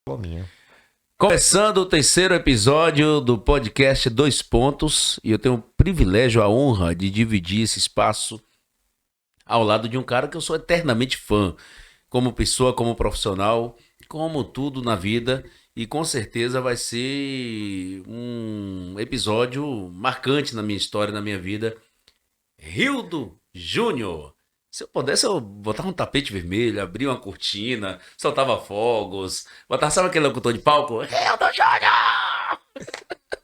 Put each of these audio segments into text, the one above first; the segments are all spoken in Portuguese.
Minha. Começando o terceiro episódio do podcast Dois Pontos, e eu tenho o privilégio, a honra de dividir esse espaço ao lado de um cara que eu sou eternamente fã, como pessoa, como profissional, como tudo na vida, e com certeza vai ser um episódio marcante na minha história, na minha vida. Rildo Júnior. Se eu pudesse, eu botava um tapete vermelho, abria uma cortina, soltava fogos, botava, sabe aquele locutor de palco? Rildo Júnior!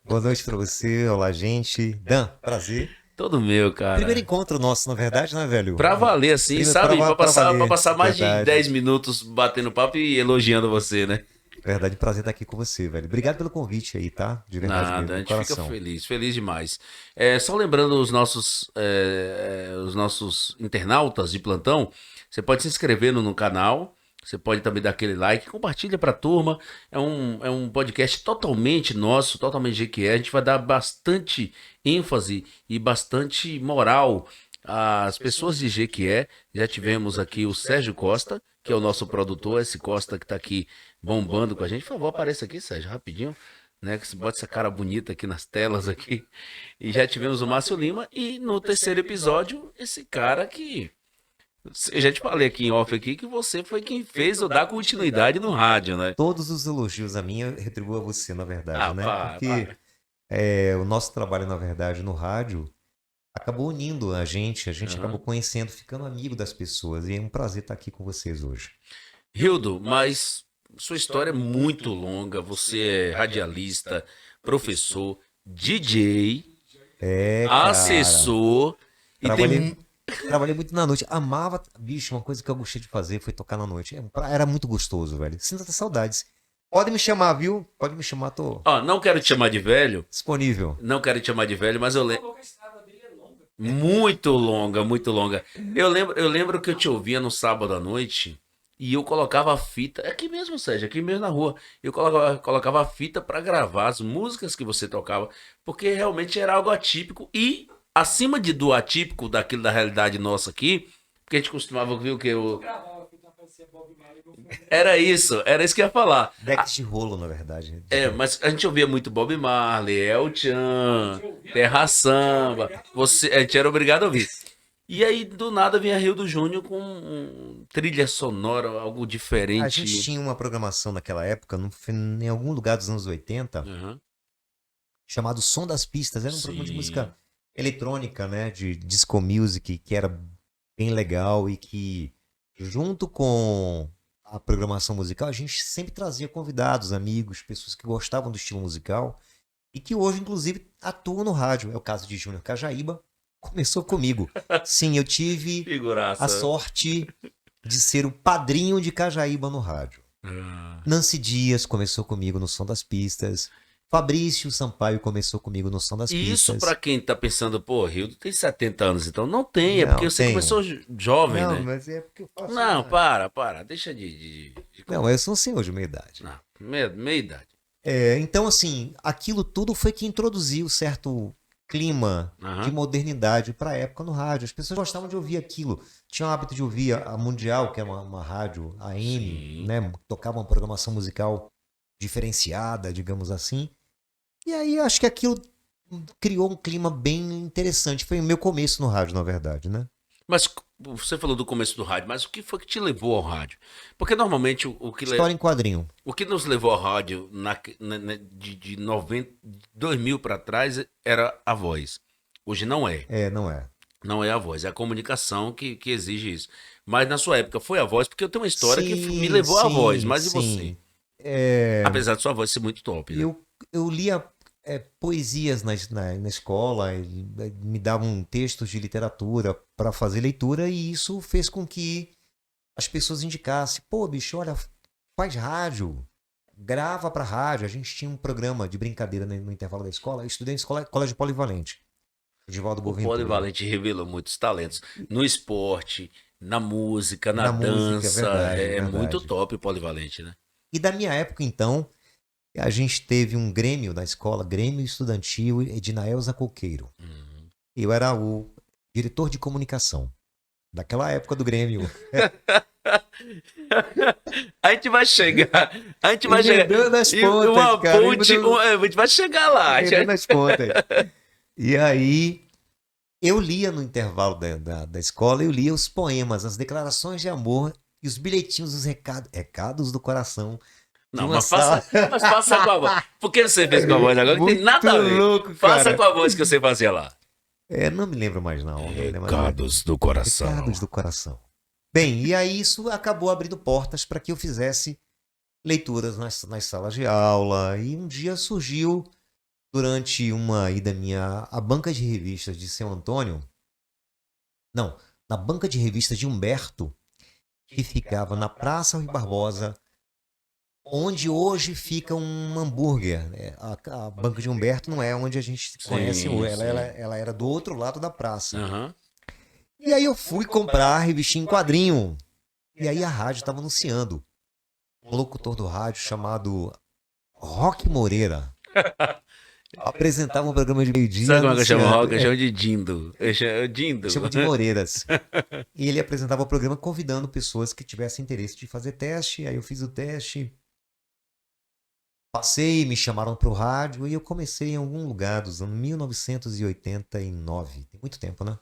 Boa noite pra você, olá gente. Dan, prazer. Todo meu, Primeiro cara. encontro nosso, na verdade, né, velho? Pra valer, assim, Primeiro sabe? pra Pra valer, passar mais de verdade. 10 minutos batendo papo e elogiando você, né? Verdade, prazer estar aqui com você, velho. Obrigado pelo convite aí, tá? De verdade Nada, mesmo, a do gente fica coração. feliz, feliz demais. Só lembrando os nossos internautas de plantão, você pode se inscrever no canal, você pode também dar aquele like, compartilha pra turma. É um podcast totalmente nosso, totalmente GQE. A gente vai dar bastante ênfase e bastante moral às pessoas de GQE. Já tivemos aqui o Sérgio Costa, que é o nosso produtor, esse Costa que tá aqui bombando com a gente. Por favor, apareça aqui, Sérgio, rapidinho, né? Que você bota essa cara bonita aqui nas telas aqui. E já tivemos o Márcio Lima. E no terceiro episódio, esse cara que. Eu já te falei aqui em off aqui que você foi quem fez eu dar continuidade no rádio, né? Todos os elogios a mim eu retribuo a você, na verdade, Ah, né? Porque para. o nosso trabalho, na verdade, no rádio acabou unindo a gente acabou Uhum. conhecendo, ficando amigo das pessoas. E é um prazer estar aqui com vocês hoje. Hildo, mas sua história é muito longa. Você é radialista, professor, DJ, É, cara. assessor e Trabalhei tem. Trabalhei muito na noite. Amava. Bicho, uma coisa que eu gostei de fazer foi tocar na noite. Era muito gostoso, velho. Sinto até saudades. Pode me chamar, viu? Pode me chamar, tô Ó, não quero te chamar de velho. disponível. Não quero te chamar de velho, mas eu lembro. Muito longa, muito longa. Eu lembro que eu te ouvia no sábado à noite e eu colocava a fita. Aqui mesmo, Sérgio, aqui mesmo na rua. Eu colocava a fita pra gravar as músicas que você tocava, porque realmente era algo atípico e acima do atípico, daquilo da realidade nossa aqui, porque a gente costumava ouvir o que? Era isso que eu ia falar. Decks de rolo, na verdade. Mas a gente ouvia muito Bob Marley, El Chan, Terra Samba. A gente era obrigado a ouvir. E aí, do nada, vinha Rio do Júnior com trilha sonora, algo A gente diferente. tinha uma programação naquela época, em algum lugar dos anos 80, Aham. chamado Som das Pistas. Era um programa de Sim. música eletrônica, né? De disco music, que era bem legal e que, junto com a programação musical, a gente sempre trazia convidados, amigos, pessoas que gostavam do estilo musical e que hoje, inclusive, atuam no rádio. É o caso de Júnior Cajaíba, começou comigo. Sim, eu tive a Figuraça. sorte de ser o padrinho de Cajaíba no rádio. Ah. Nancy Dias começou comigo no Som das Pistas. Fabrício Sampaio começou comigo no Som das E isso pra Pistas. quem tá pensando, pô, Rio tem 70 anos, então não tem, é porque Não, você tenho. começou jovem, Não, né? mas é porque eu faço Não, uma. para, deixa Não, eu sou um senhor de meia idade. Não, meia idade. Então, assim, aquilo tudo foi que introduziu certo clima de Aham. modernidade para a época no rádio. As pessoas gostavam de ouvir aquilo. Tinham o hábito de ouvir a Mundial, que é uma rádio AM, Sim. né? Tocava uma programação musical diferenciada, digamos assim. E aí acho que aquilo criou um clima bem interessante. Foi o meu começo no rádio, na verdade, né? Mas você falou do começo do rádio, mas o que foi que te levou ao rádio? Porque normalmente História em quadrinho. o que nos levou ao rádio de 90, 2000 para trás era a voz. Hoje não é. É, não é. Não é a voz, é a comunicação que exige isso. Mas na sua época foi a voz, porque eu tenho uma história que me Sim, levou à voz. sim, Mas e você? sim. É, Apesar de sua voz ser muito top, né? eu lia poesias na escola, me davam textos de literatura para fazer leitura e isso fez com que as pessoas indicassem: pô, bicho, olha, faz rádio, grava para rádio. A gente tinha um programa de brincadeira no intervalo da escola. Eu estudei em escola, colégio polivalente, Edivaldo O Boaventura. Polivalente revelou muitos talentos no esporte, na música, na Na música, é dança. verdade, É muito verdade. top o Polivalente, né? E da minha época, então, a gente teve um grêmio na escola, Grêmio Estudantil Edinaelza Coqueiro. Uhum. Eu era o diretor de comunicação daquela época do Grêmio. A gente vai chegar. A gente vai chegar. Emendando as E pontas, uma cara, ponte. A gente vai chegar lá. emendando as pontas. E aí, eu lia no intervalo da escola, eu lia os poemas, as declarações de amor e os bilhetinhos, os recados do coração de Não, uma sala. mas faça com a voz. Por que você fez com a voz agora? Que tem Muito nada a ver. louco, Faça cara. com a voz que você fazia lá. Não me lembro mais não. Não me lembro mais. Recados do coração. Recados do coração. Bem, e aí isso acabou abrindo portas para que eu fizesse leituras nas salas de aula. E um dia surgiu, durante uma ida minha à banca de revistas de São Antônio, não, na banca de revistas de Humberto, que ficava na Praça Rui Barbosa, onde hoje fica um hambúrguer. A banca de Humberto não é onde a gente conhece hoje, ela era do outro lado da praça. Aham. E aí eu fui comprar a revistinha em quadrinho. E aí a rádio estava anunciando. Um locutor do rádio chamado Roque Moreira apresentava um programa de meio-dia. Sabe como é que eu chamo o anunciando- Rock? Eu chamo de Dindo. Eu chamo Dindo. Chama de Moreiras. E ele apresentava o programa convidando pessoas que tivessem interesse de fazer teste. Aí eu fiz o teste. Passei, me chamaram para o rádio e eu comecei em algum lugar dos anos 1989. Tem muito tempo, né?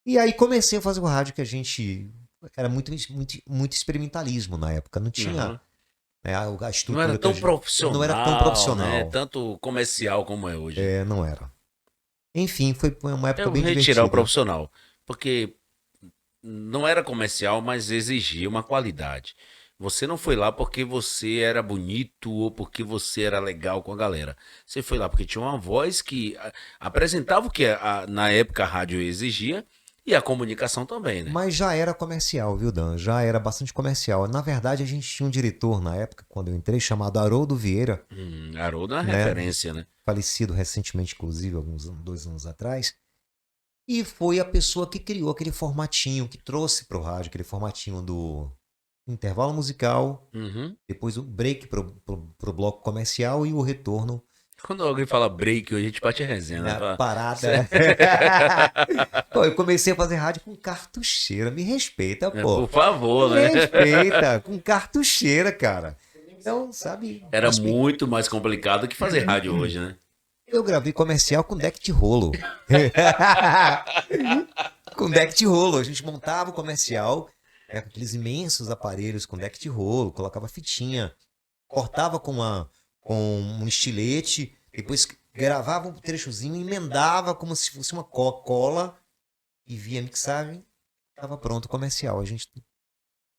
E aí comecei a fazer o rádio que a gente... Era muito experimentalismo na época. Não tinha Aham. a estrutura Não era que tão a gente- profissional. Não era tão profissional. Né? Tanto comercial como é hoje. Não era. Enfim, foi uma época Eu bem retirar divertida. o profissional. Porque não era comercial, mas exigia uma qualidade. Você não foi lá porque você era bonito ou porque você era legal com a galera. Você foi lá porque tinha uma voz que apresentava o que na época a rádio exigia e a comunicação também, né? Mas já era comercial, viu, Dan? Já era bastante comercial. Na verdade, a gente tinha um diretor na época, quando eu entrei, chamado Haroldo Vieira, Haroldo é uma né? referência, né? Falecido recentemente, inclusive, alguns 2 anos atrás. E foi a pessoa que criou aquele formatinho, que trouxe para o rádio, aquele formatinho do intervalo musical, Uhum. depois o break pro bloco comercial e o retorno Quando alguém fala break, a gente bate resenha, né? na Fala, parada. Pô, eu comecei a fazer rádio com cartucheira. Me respeita, pô. por favor, Me né? respeita, com cartucheira, cara. Então, sabe, Era muito mais complicado que fazer rádio hoje, né? eu gravei comercial com deck de rolo. Com deck de rolo. A gente montava o comercial, com aqueles imensos aparelhos com deck de rolo, colocava fitinha, cortava com um estilete, depois gravava um trechozinho, emendava como se fosse uma cola e via mixagem, estava pronto o comercial.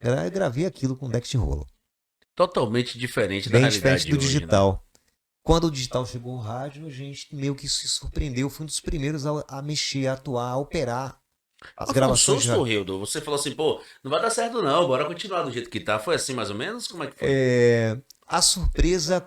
Eu gravei aquilo com deck de rolo. Totalmente diferente da Bem realidade diferente do de hoje, né? digital. Quando o digital chegou ao rádio, a gente meio que se surpreendeu. Fui um dos primeiros a mexer, a atuar, a operar as Mas foi um gravações. susto, Hildo. Você falou assim, pô, não vai dar certo não, bora continuar do jeito que tá. Foi assim mais ou menos? Como é que foi? A surpresa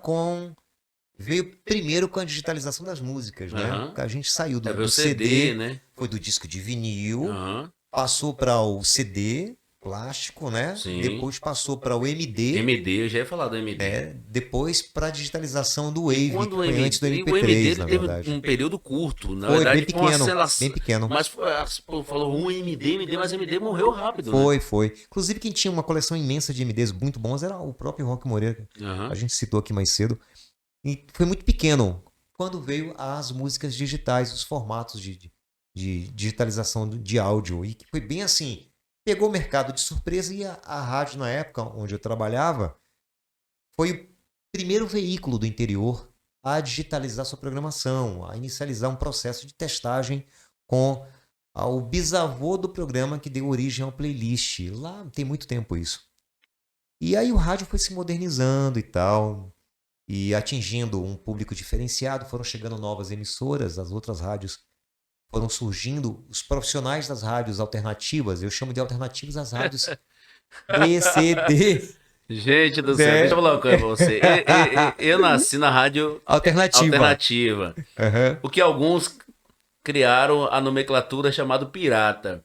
veio primeiro com a digitalização das músicas, né? Aham. A gente saiu É ver do o CD, né? foi do disco de vinil, Aham. passou para o CD plástico, né? Sim. Depois passou para o MD, MD, eu já ia falar do MD. né? Depois para a digitalização do Wave, que Quando o foi MD, antes do o MP3, MD na ele teve verdade. um período curto, na Foi verdade, bem foi uma pequeno, aceleração. bem pequeno. Mas pô, falou um MD, mas MD morreu rápido, né? Foi. Inclusive, quem tinha uma coleção imensa de MDs muito bons era o próprio Roque Moreira, que Aham. a gente citou aqui mais cedo. E foi muito pequeno quando veio as músicas digitais, os formatos de digitalização de áudio. E que foi bem assim, pegou o mercado de surpresa e a rádio, na época onde eu trabalhava, foi o primeiro veículo do interior a digitalizar sua programação, a inicializar um processo de testagem com o bisavô do programa que deu origem ao playlist. Lá tem muito tempo isso. E aí o rádio foi se modernizando e tal, e atingindo um público diferenciado, foram chegando novas emissoras, as outras rádios foram surgindo, os profissionais das rádios alternativas, eu chamo de alternativas as rádios B, C, D. Gente do céu, deixa eu falar uma coisa pra você. Eu nasci na rádio alternativa. Uhum. O que alguns criaram a nomenclatura chamada pirata.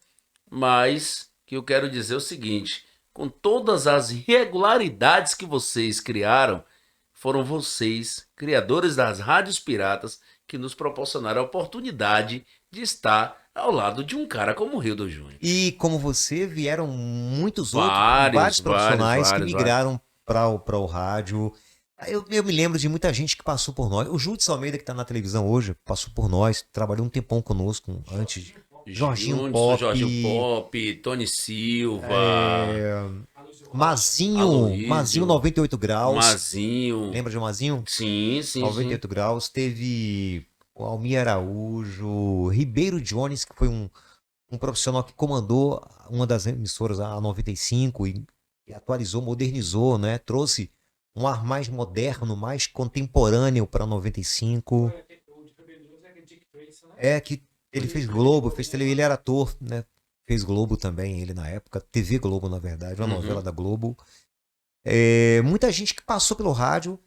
Mas que eu quero dizer é o seguinte: com todas as irregularidades que vocês criaram, foram vocês, criadores das rádios piratas, que nos proporcionaram a oportunidade de estar ao lado de um cara como o Hildo Júnior. E como você, vieram muitos Vários, vários profissionais que vários. migraram para o rádio. Eu me lembro de muita gente que passou por nós. O Júlio Almeida, que está na televisão hoje, passou por nós, trabalhou um tempão conosco antes. Jorginho Júnior, Jorginho Pop, Pop, Tony Silva, Mazinho Aloysio, 98 graus. Mazinho. Lembra de Mazinho? Sim, sim, 98 graus. Teve o Almir Araújo, Ribeiro Jones, que foi um profissional que comandou uma das emissoras, a 95, e atualizou, modernizou, né? Trouxe um ar mais moderno, mais contemporâneo para 95. Que ele fez Globo, fez televisão, ele era ator, né? Fez Globo também, ele na época, TV Globo, na verdade, uma novela da Globo. Muita gente que passou pelo rádio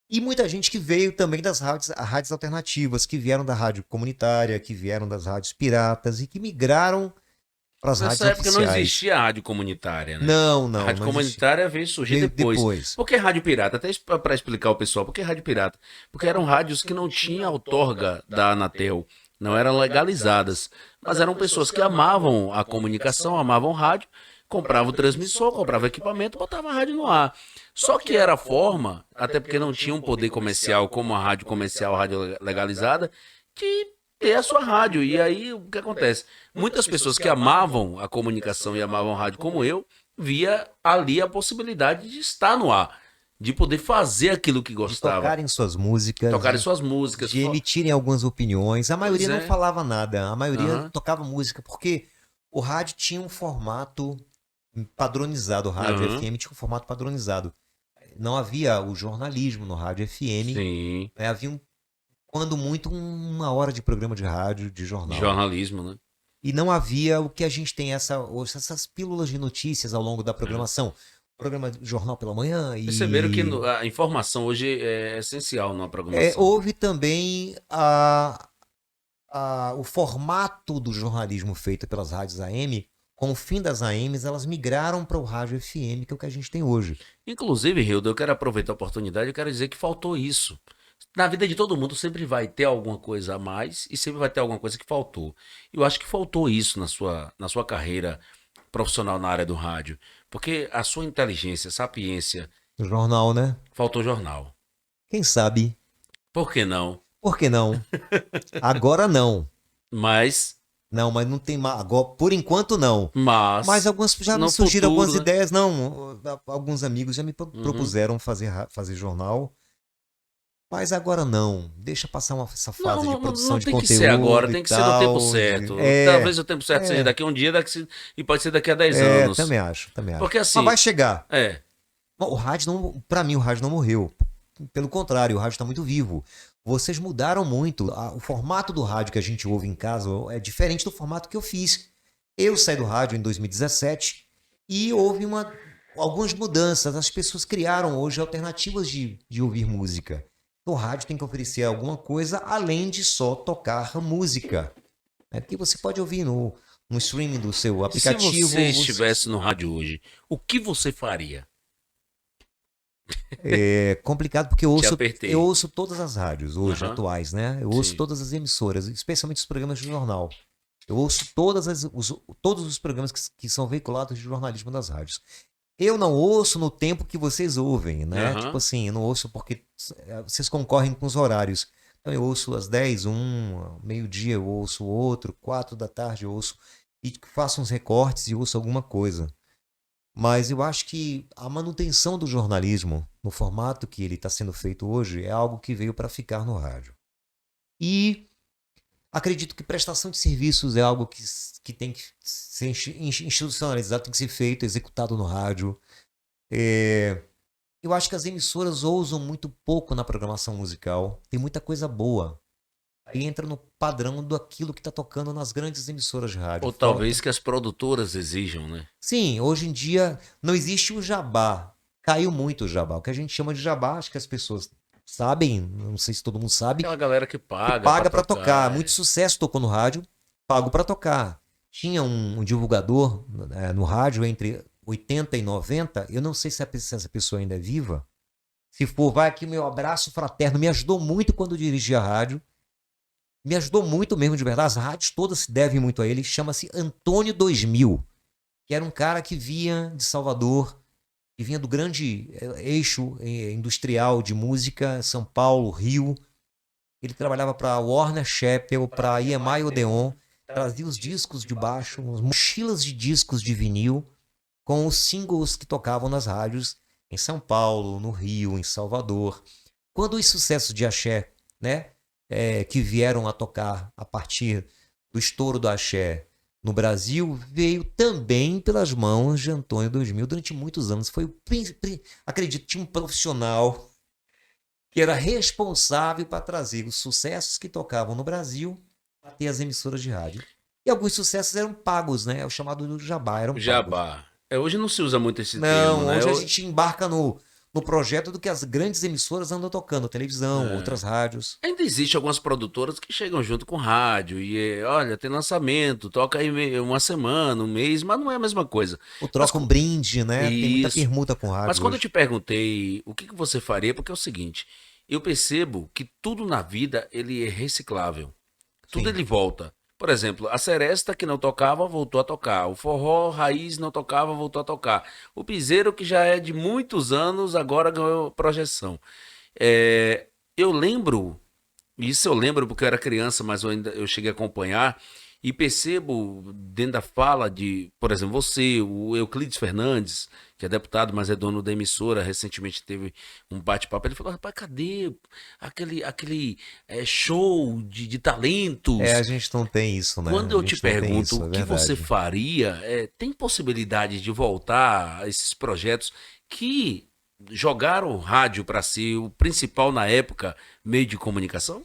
e muita gente que veio também das rádios alternativas, que vieram da rádio comunitária, que vieram das rádios piratas e que migraram para as rádios Nessa época oficiais. não existia a rádio comunitária, né? Não. A rádio comunitária veio surgir depois. Por que rádio pirata? Até para explicar ao pessoal, por que rádio pirata? Porque eram rádios que não tinham outorga da Anatel, não eram legalizadas, mas eram pessoas que amavam a comunicação, amavam rádio, compravam o transmissor, compravam equipamento, botavam a rádio no ar. Só que era a forma, até porque não tinha um poder comercial como a rádio comercial, a rádio legalizada, de ter a sua rádio. E aí o que acontece? Muitas pessoas que amavam a comunicação e amavam a rádio como eu, via ali a possibilidade de estar no ar, de poder fazer aquilo que gostava. De tocarem suas músicas. De emitirem algumas opiniões. A maioria não falava nada. A maioria tocava música, porque o rádio tinha um formato padronizado. O rádio FM tinha um formato padronizado. Não havia o jornalismo no rádio FM. Sim. Havia quando muito, 1 hora de programa de rádio, de jornal. Jornalismo, né? E não havia o que a gente tem, essas pílulas de notícias ao longo da programação. Programa de jornal pela manhã. Perceberam que a informação hoje é essencial na programação. Houve também o formato do jornalismo feito pelas rádios AM. Com o fim das AMs, elas migraram para o rádio FM, que é o que a gente tem hoje. Inclusive, Hildo, eu quero aproveitar a oportunidade, eu quero dizer que faltou isso. Na vida de todo mundo sempre vai ter alguma coisa a mais e sempre vai ter alguma coisa que faltou. Eu acho que faltou isso na sua carreira profissional na área do rádio. Porque a sua inteligência, sapiência... O jornal, né? Faltou jornal. Quem sabe? Por que não? Por que não? Agora não. Mas não tem mais. Agora, por enquanto não. Mas algumas já me surgiram algumas ideias. Não, alguns amigos já me propuseram fazer jornal. Mas agora não. Deixa passar essa fase de produção de conteúdo. Não tem que ser agora, tem que ser no tempo certo. Talvez o tempo certo seja daqui a um dia e pode ser daqui a 10 anos. Também acho. Porque assim... Mas vai chegar. O rádio não... Pra mim, o rádio não morreu. Pelo contrário, o rádio está muito vivo. Vocês mudaram muito. O formato do rádio que a gente ouve em casa é diferente do formato que eu fiz. Eu saí do rádio em 2017 e houve algumas mudanças. As pessoas criaram hoje alternativas de ouvir música. O rádio tem que oferecer alguma coisa além de só tocar música. Porque você pode ouvir no streaming do seu aplicativo. Se você estivesse no rádio hoje, o que você faria? É complicado porque eu ouço todas as rádios hoje atuais, né? Eu ouço todas as emissoras, especialmente os programas de jornal. Eu ouço todos os programas que são veiculados de jornalismo das rádios. Eu não ouço no tempo que vocês ouvem, né? Tipo assim, eu não ouço porque vocês concorrem com os horários. Então eu ouço às 10, meio-dia eu ouço outro, 4 da tarde eu ouço e faço uns recortes e ouço alguma coisa. Mas eu acho que a manutenção do jornalismo no formato que ele está sendo feito hoje é algo que veio para ficar no rádio. E acredito que prestação de serviços é algo que tem que ser institucionalizado, tem que ser feito, executado no rádio. Eu acho que as emissoras ousam muito pouco na programação musical. Tem muita coisa boa. Aí entra no padrão daquilo que está tocando nas grandes emissoras de rádio. Ou talvez que as produtoras exijam, né? Sim, hoje em dia não existe o jabá. Caiu muito o jabá. O que a gente chama de jabá, acho que as pessoas sabem, não sei se todo mundo sabe. Aquela galera que paga. Para tocar. Muito sucesso tocou no rádio, pago para tocar. Tinha um divulgador no rádio entre 80 e 90. Eu não sei se essa pessoa ainda é viva. Se for, vai aqui meu abraço fraterno. Me ajudou muito quando dirigia a rádio. me ajudou muito mesmo, de verdade. As rádios todas se devem muito a ele. Chama-se Antônio 2000, que era um cara que vinha de Salvador, que vinha do grande eixo industrial de música, São Paulo, Rio. Ele trabalhava para Warner Chappell, para EMI Odeon, trazia os discos de baixo, mochilas de discos de vinil, com os singles que tocavam nas rádios em São Paulo, no Rio, em Salvador. Quando os sucessos de axé, né, que vieram a tocar a partir do estouro do axé no Brasil, veio também pelas mãos de Antônio 2000 durante muitos anos. Foi acredito, tinha um profissional que era responsável para trazer os sucessos que tocavam no Brasil até as emissoras de rádio. E alguns sucessos eram pagos, né? É o chamado do jabá, eram pagos. Jabá. Hoje não se usa muito esse Não, termo, né? hoje a gente embarca no projeto do que as grandes emissoras andam tocando, televisão, outras rádios. Ainda existe algumas produtoras que chegam junto com rádio e, olha, tem lançamento, toca aí uma semana, um mês, mas não é a mesma coisa. Ou troca um brinde, né? Tem muita permuta com rádio. Mas quando eu hoje. te perguntei o que você faria, porque é o seguinte, eu percebo que tudo na vida ele é reciclável. Tudo Sim. ele volta. Por exemplo, a seresta que não tocava, voltou a tocar. O forró raiz não tocava, voltou a tocar. O piseiro, que já é de muitos anos, agora ganhou projeção. Eu lembro, isso eu lembro porque eu era criança, mas eu cheguei a acompanhar, e percebo dentro da fala de, por exemplo, você, o Euclides Fernandes, que é deputado, mas é dono da emissora, recentemente teve um bate-papo, ele falou, rapaz, cadê aquele show de talentos? A gente não tem isso, né? Quando eu te pergunto isso, o que você faria, tem possibilidade de voltar a esses projetos que jogaram o rádio para ser o principal na época meio de comunicação?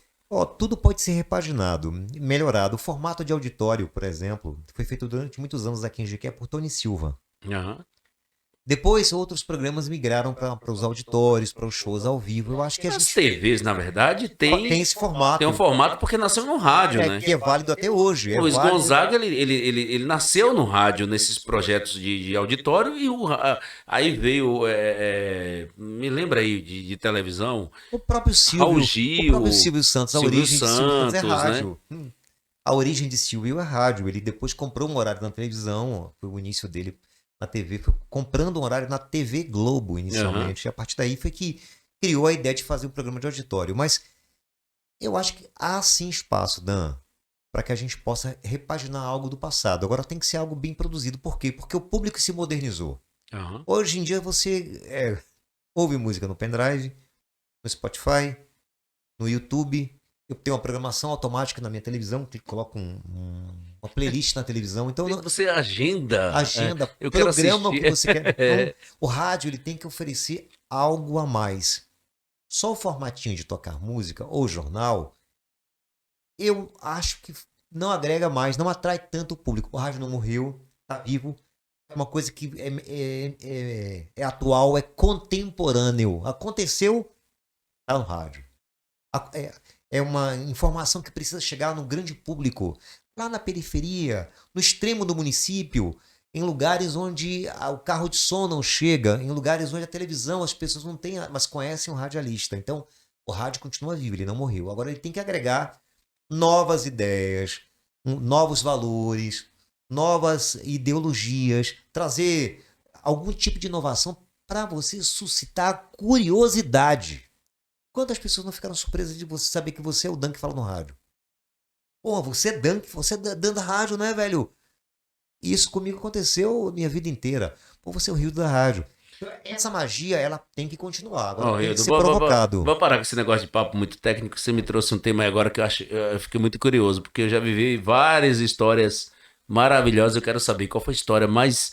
Tudo pode ser repaginado, melhorado. O formato de auditório, por exemplo, foi feito durante muitos anos aqui em Jequié por Tony Silva. Uhum. Depois, outros programas migraram para os auditórios, para os shows ao vivo. Eu acho que As TVs, na verdade, tem esse formato. Tem um formato porque nasceu no rádio, né? Que é válido até hoje. Luiz Gonzaga, ele nasceu no rádio, nesses projetos de auditório, e aí veio, me lembra aí, de televisão. O próprio Silvio, Raul Gil, o próprio Silvio Santos, a origem de Silvio Santos é rádio. Né? A origem de Silvio é rádio. Ele depois comprou um horário na televisão, foi o início dele na TV, foi comprando um horário na TV Globo inicialmente. E a partir daí foi que criou a ideia de fazer um programa de auditório. Mas eu acho que há sim espaço, Dan, para que a gente possa repaginar algo do passado. Agora tem que ser algo bem produzido. Por quê? Porque o público se modernizou. Hoje em dia você ouve música no pendrive, no Spotify, no YouTube. Eu tenho uma programação automática na minha televisão, que coloca uma playlist na televisão. Então você agenda eu programa o que você quer. Então, o rádio ele tem que oferecer algo a mais. Só o formatinho de tocar música ou jornal, eu acho que não agrega mais, não atrai tanto o público. O rádio não morreu, está vivo. É uma coisa que é atual, é contemporâneo. Aconteceu, está no rádio. É uma informação que precisa chegar no grande público, lá na periferia, no extremo do município, em lugares onde o carro de som não chega, em lugares onde a televisão as pessoas não têm, mas conhecem o radialista. Então, o rádio continua vivo, ele não morreu. Agora ele tem que agregar novas ideias, novos valores, novas ideologias, trazer algum tipo de inovação para você suscitar curiosidade. Quantas pessoas não ficaram surpresas de você saber que você é o Dan que fala no rádio? Pô, você é Dan da rádio, né, velho? Isso comigo aconteceu a minha vida inteira. Pô, você é o Rio da rádio. Essa magia, ela tem que continuar. Agora tem que ser provocado. Vou parar com esse negócio de papo muito técnico. Você me trouxe um tema aí agora que eu fiquei muito curioso, porque eu já vivi várias histórias maravilhosas. Eu quero saber qual foi a história mais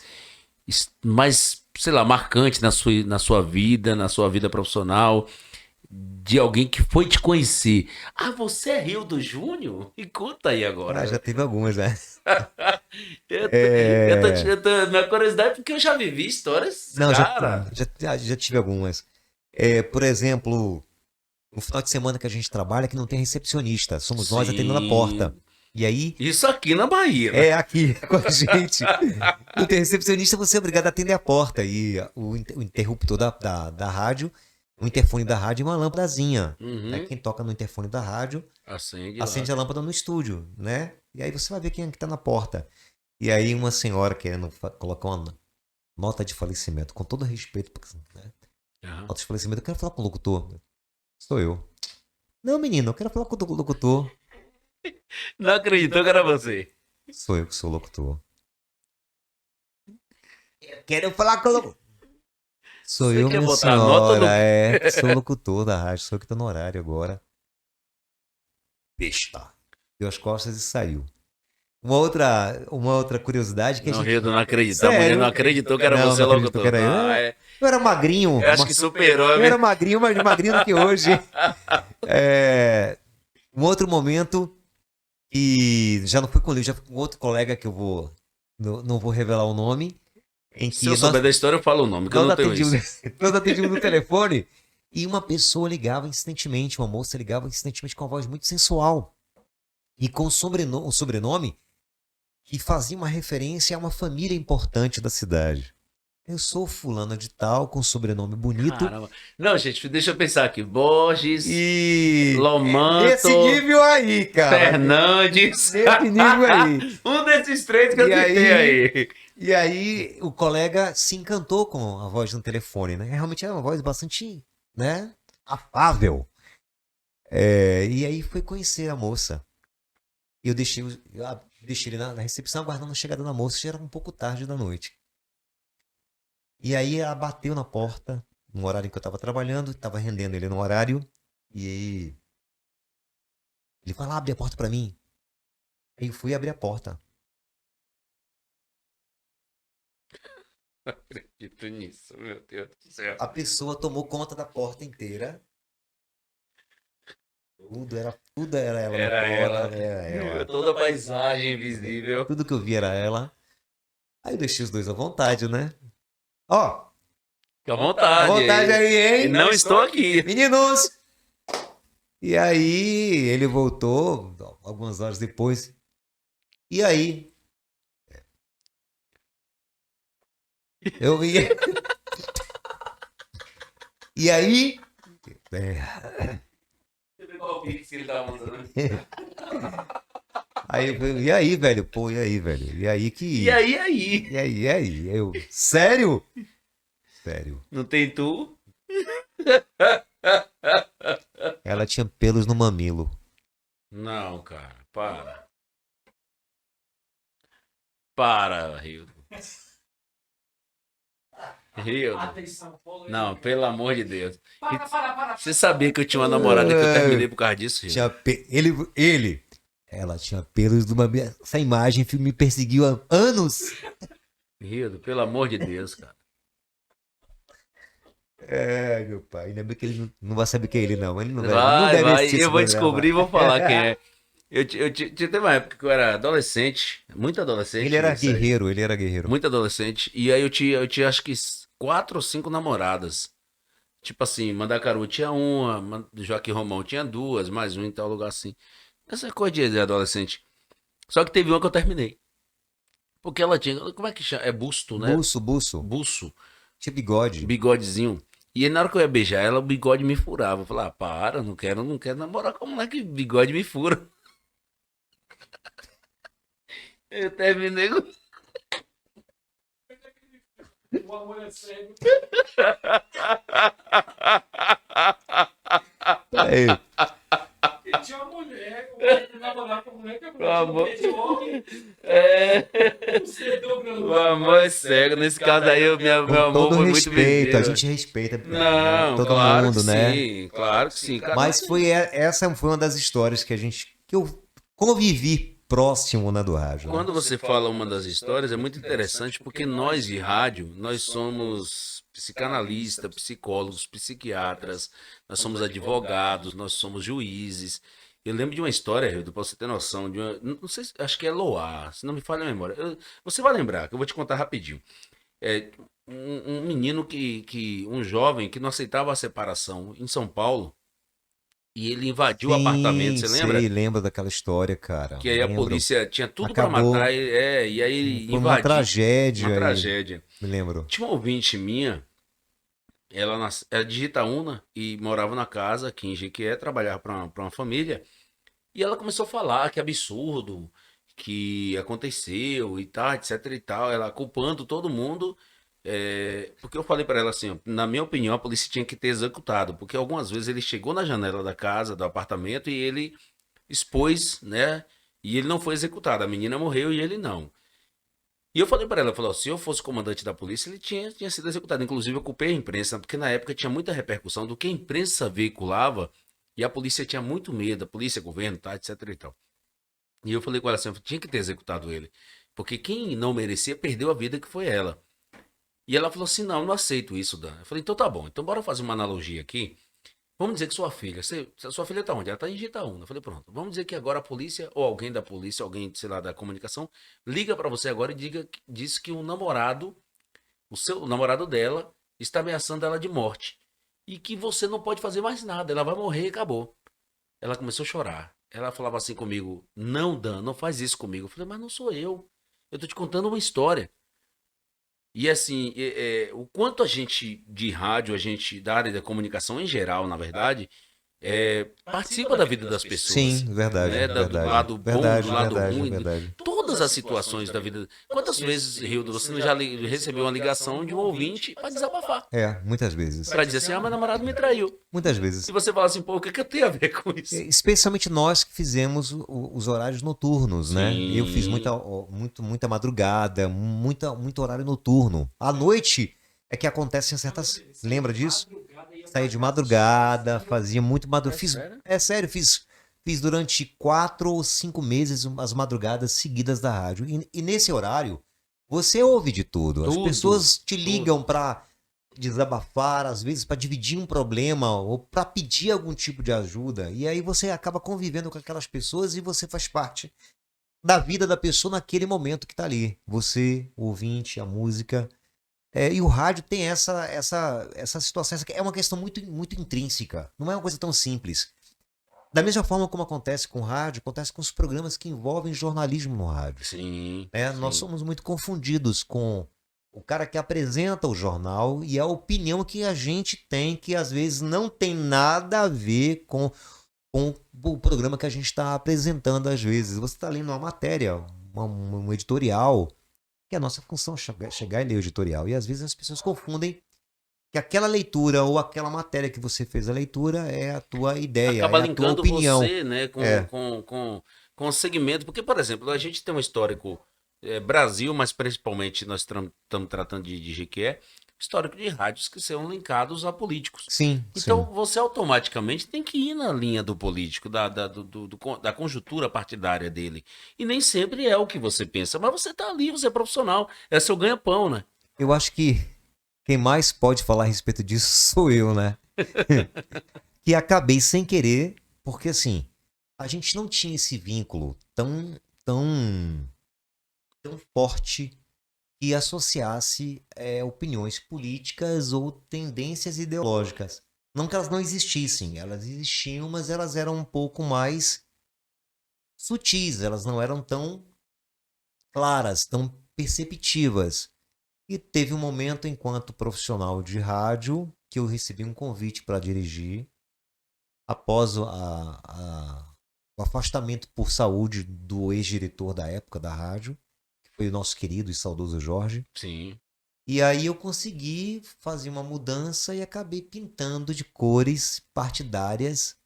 sei lá, marcante na sua vida profissional, de alguém que foi te conhecer. Ah, você é Rio do Júnior? Me conta aí agora. Já teve algumas, né? Minha curiosidade é porque eu já vivi histórias. Não, já tive algumas. Por exemplo, no final de semana que a gente trabalha, que não tem recepcionista. Somos nós atendendo a porta. E aí... Isso aqui na Bahia, né? Aqui com a gente. Não tem recepcionista, você é obrigado a atender a porta. E o interruptor da rádio O interfone da rádio é uma lâmpadazinha. Né? Uhum. Quem toca no interfone da rádio Acende acende lá. a lâmpada no estúdio, né? E aí você vai ver quem é que tá na porta. E aí uma senhora querendo colocar uma nota de falecimento, com todo respeito, né? Aham. Nota de falecimento, eu quero falar com o locutor. Sou eu. Não, menino, eu quero falar com o locutor. Não acreditou que era você. Sou eu que sou o locutor. Eu quero falar com o locutor. Sou Você eu, quer minha botar a nota senhora, no. sou o locutor da rádio, sou eu que tô no horário agora. Besta. Deu as costas e saiu. Uma outra curiosidade que a Não, gente. Rio, não acredita. A mulher não Sério? acreditou que era Não, você não acredito que locutor. era eu. Não, Eu era magrinho. eu acho que superou a Eu minha. era magrinho, mas magrinho do que hoje. É, um outro momento que já não foi com ele, já foi com outro colega que eu vou. Não vou revelar o nome. Em Se que eu souber da história, eu falo o nome, que eu nós não tenho atendíamos, isso. nós atendíamos no telefone e uma pessoa ligava incidentemente, uma moça ligava incidentemente com uma voz muito sensual e com um sobrenome que fazia uma referência a uma família importante da cidade. Eu sou fulana de tal, com sobrenome bonito. Caramba. Não, gente, deixa eu pensar aqui. Borges, E Lomanto, nesse nível aí, cara. Fernandes. Nesse nível aí. Um desses três que eu E citei aí. E aí o colega se encantou com a voz no telefone, né? Realmente era uma voz bastante, né? Afável. E aí foi conhecer a moça. Eu deixei ele na recepção aguardando a chegada da moça, já era um pouco tarde da noite. E aí ela bateu na porta, no horário em que eu estava trabalhando, estava rendendo ele no horário, e aí ele falou, abre a porta para mim. Aí eu fui abrir a porta. Não acredito nisso, meu Deus do céu. A pessoa tomou conta da porta inteira. Tudo era ela na Era porta, ela. era ela. Toda a paisagem invisível. Tudo que eu vi era ela. Aí eu deixei os dois à vontade, né? Ó, Fica à à vontade. vontade aí, E hein? não estou aqui. Meninos! E aí ele voltou algumas horas depois. E aí? Eu ia. E aí? É. Qual pix que ele tava mandando? E aí, velho? Pô, e aí, velho? E aí que. E aí? E aí? Sério? Sério. Não tem tu? Ela tinha pelos no mamilo. Não, cara, para. Para, Rio. Rio. Não, pelo amor de Deus. Você sabia que eu tinha uma namorada que eu terminei por causa disso, Rio? Tinha Ela tinha pelos no mamilo. Essa imagem me perseguiu há anos. Rio, pelo amor de Deus, cara. Meu pai. Ainda bem que ele não vai saber quem é ele, não. Ele não deve Vai. assistir esse Eu vou programa. descobrir e vou falar quem é. Teve uma época que eu era adolescente, muito adolescente. Ele era isso aí. guerreiro. Muito adolescente. E aí eu tinha acho que 4 ou 5 namoradas. Tipo assim, Mandacaru tinha uma, Joaquim Romão tinha 2, mais um em tal lugar assim. Essa coisa de adolescente. Só que teve uma que eu terminei. Porque ela tinha. Como é que chama? É busto, né? Buço. Buço. Tinha bigode. Bigodezinho. E aí, na hora que eu ia beijar ela, o bigode me furava. Eu falei, para, não quero namorar com a mulher que bigode me fura. Eu terminei com. O amor é cego. Aí, E tinha uma mulher, o namorado com a mulher que a O mulher amor- tinha um homem, É. o cedor grandão. O amor é cego. Nesse caso aí, meu com amor todo foi muito respeito, visível. a gente respeita Não, todo claro mundo, que né? sim, claro que sim. Cada Mas essa foi uma das histórias que eu convivi próximo na do rádio. Né? Quando você fala uma das histórias, é muito interessante porque nós de rádio, nós somos psicanalistas, psicólogos, psiquiatras, nós somos advogados, nós somos juízes. Eu lembro de uma história, Hildo, pra você ter noção, não sei, acho que é Loá, se não me falha a memória. Você vai lembrar, que eu vou te contar rapidinho. É um menino um jovem que não aceitava a separação em São Paulo, e ele invadiu o apartamento, você lembra? Sei, lembro daquela história, cara. Que aí a Lembro. polícia tinha tudo pra Acabou. matar, e aí Foi uma invadiu. tragédia. Uma aí, tragédia. me lembro. Tinha uma ouvinte minha Era de Itaúna e morava na casa aqui em Jequié, trabalhava para uma família. E ela começou a falar que absurdo, que aconteceu e tal, etc e tal. Ela culpando todo mundo. Porque eu falei para ela assim, ó, na minha opinião, a polícia tinha que ter executado. Porque algumas vezes ele chegou na janela da casa, do apartamento, e ele expôs, né? E ele não foi executado. A menina morreu e ele não. E eu falei para ela, falou, se eu fosse comandante da polícia, ele tinha sido executado. Inclusive, eu culpei a imprensa, porque na época tinha muita repercussão do que a imprensa veiculava e a polícia tinha muito medo, a polícia, governo, tá, etc e tal. E eu falei com ela assim, eu tinha que ter executado ele. Porque quem não merecia perdeu a vida, que foi ela. E ela falou assim, não, eu não aceito isso, Dan. Eu falei, então tá bom, então bora fazer uma analogia aqui. Vamos dizer que sua filha, sua filha tá onde? Ela tá em Itaúna. Eu falei, pronto. Vamos dizer que agora a polícia, ou alguém da polícia, alguém, sei lá, da comunicação, liga pra você agora e diz que o namorado, o namorado dela, está ameaçando ela de morte. E que você não pode fazer mais nada. Ela vai morrer e acabou. Ela começou a chorar. Ela falava assim comigo, não, Dan, não faz isso comigo. Eu falei, mas não sou eu. Eu tô te contando uma história. E assim, o quanto a gente de rádio, a gente da área da comunicação em geral, na verdade, participa da vida das Sim, pessoas, verdade, né? Do verdade. lado bom, do Verdade, lado verdade, ruim, verdade. todas as situações da vida. Quantas vezes, Rildo, você não já recebeu uma ligação de um ouvinte para desabafar? Muitas vezes. Para dizer assim, ah, meu namorado me traiu. Muitas E vezes. você fala assim, pô, o que que eu tenho a ver com isso? Especialmente nós que fizemos os horários noturnos, né? Eu fiz Sim, muita madrugada, muito horário noturno. À noite é que acontecem certas. Lembra disso? Saía de madrugada, fazia muito madrugada. sério? É sério, fiz durante 4 ou 5 meses as madrugadas seguidas da rádio. E nesse horário, você ouve de tudo. As Tudo, pessoas te tudo. ligam para desabafar, às vezes para dividir um problema ou para pedir algum tipo de ajuda. E aí você acaba convivendo com aquelas pessoas e você faz parte da vida da pessoa naquele momento que tá ali. Você, o ouvinte, a música. E o rádio tem essa situação. É uma questão muito intrínseca. Não é uma coisa tão simples. Da mesma forma como acontece com o rádio, acontece com os programas que envolvem jornalismo no rádio. Sim, Nós sim. somos muito confundidos com o cara que apresenta o jornal e a opinião que a gente tem, que às vezes não tem nada a ver com o programa que a gente está apresentando. Às vezes você está lendo uma matéria, um editorial, que é a nossa função é chegar e ler o editorial. E às vezes as pessoas confundem que aquela leitura ou aquela matéria que você fez a leitura é a tua ideia, Acaba é a tua linkando opinião. você, né, com, É, com, com, com o segmento. Porque, por exemplo, a gente tem um histórico Brasil, mas principalmente nós estamos tratando de Jequié, histórico de rádios que são linkados a políticos. sim, Então, sim. você automaticamente tem que ir na linha do político, da conjuntura partidária dele. E nem sempre é o que você pensa, mas você tá ali, você é profissional, é seu ganha-pão, né? Eu acho que quem mais pode falar a respeito disso sou eu, né? Que acabei sem querer, porque assim, a gente não tinha esse vínculo tão forte que associasse opiniões políticas ou tendências ideológicas. Não que elas não existissem, elas existiam, mas elas eram um pouco mais sutis, elas não eram tão claras, tão perceptivas. E teve um momento, enquanto profissional de rádio, que eu recebi um convite para dirigir, após o afastamento por saúde do ex-diretor da época da rádio, que foi o nosso querido e saudoso Jorge. Sim. E aí eu consegui fazer uma mudança e acabei pintando de cores partidárias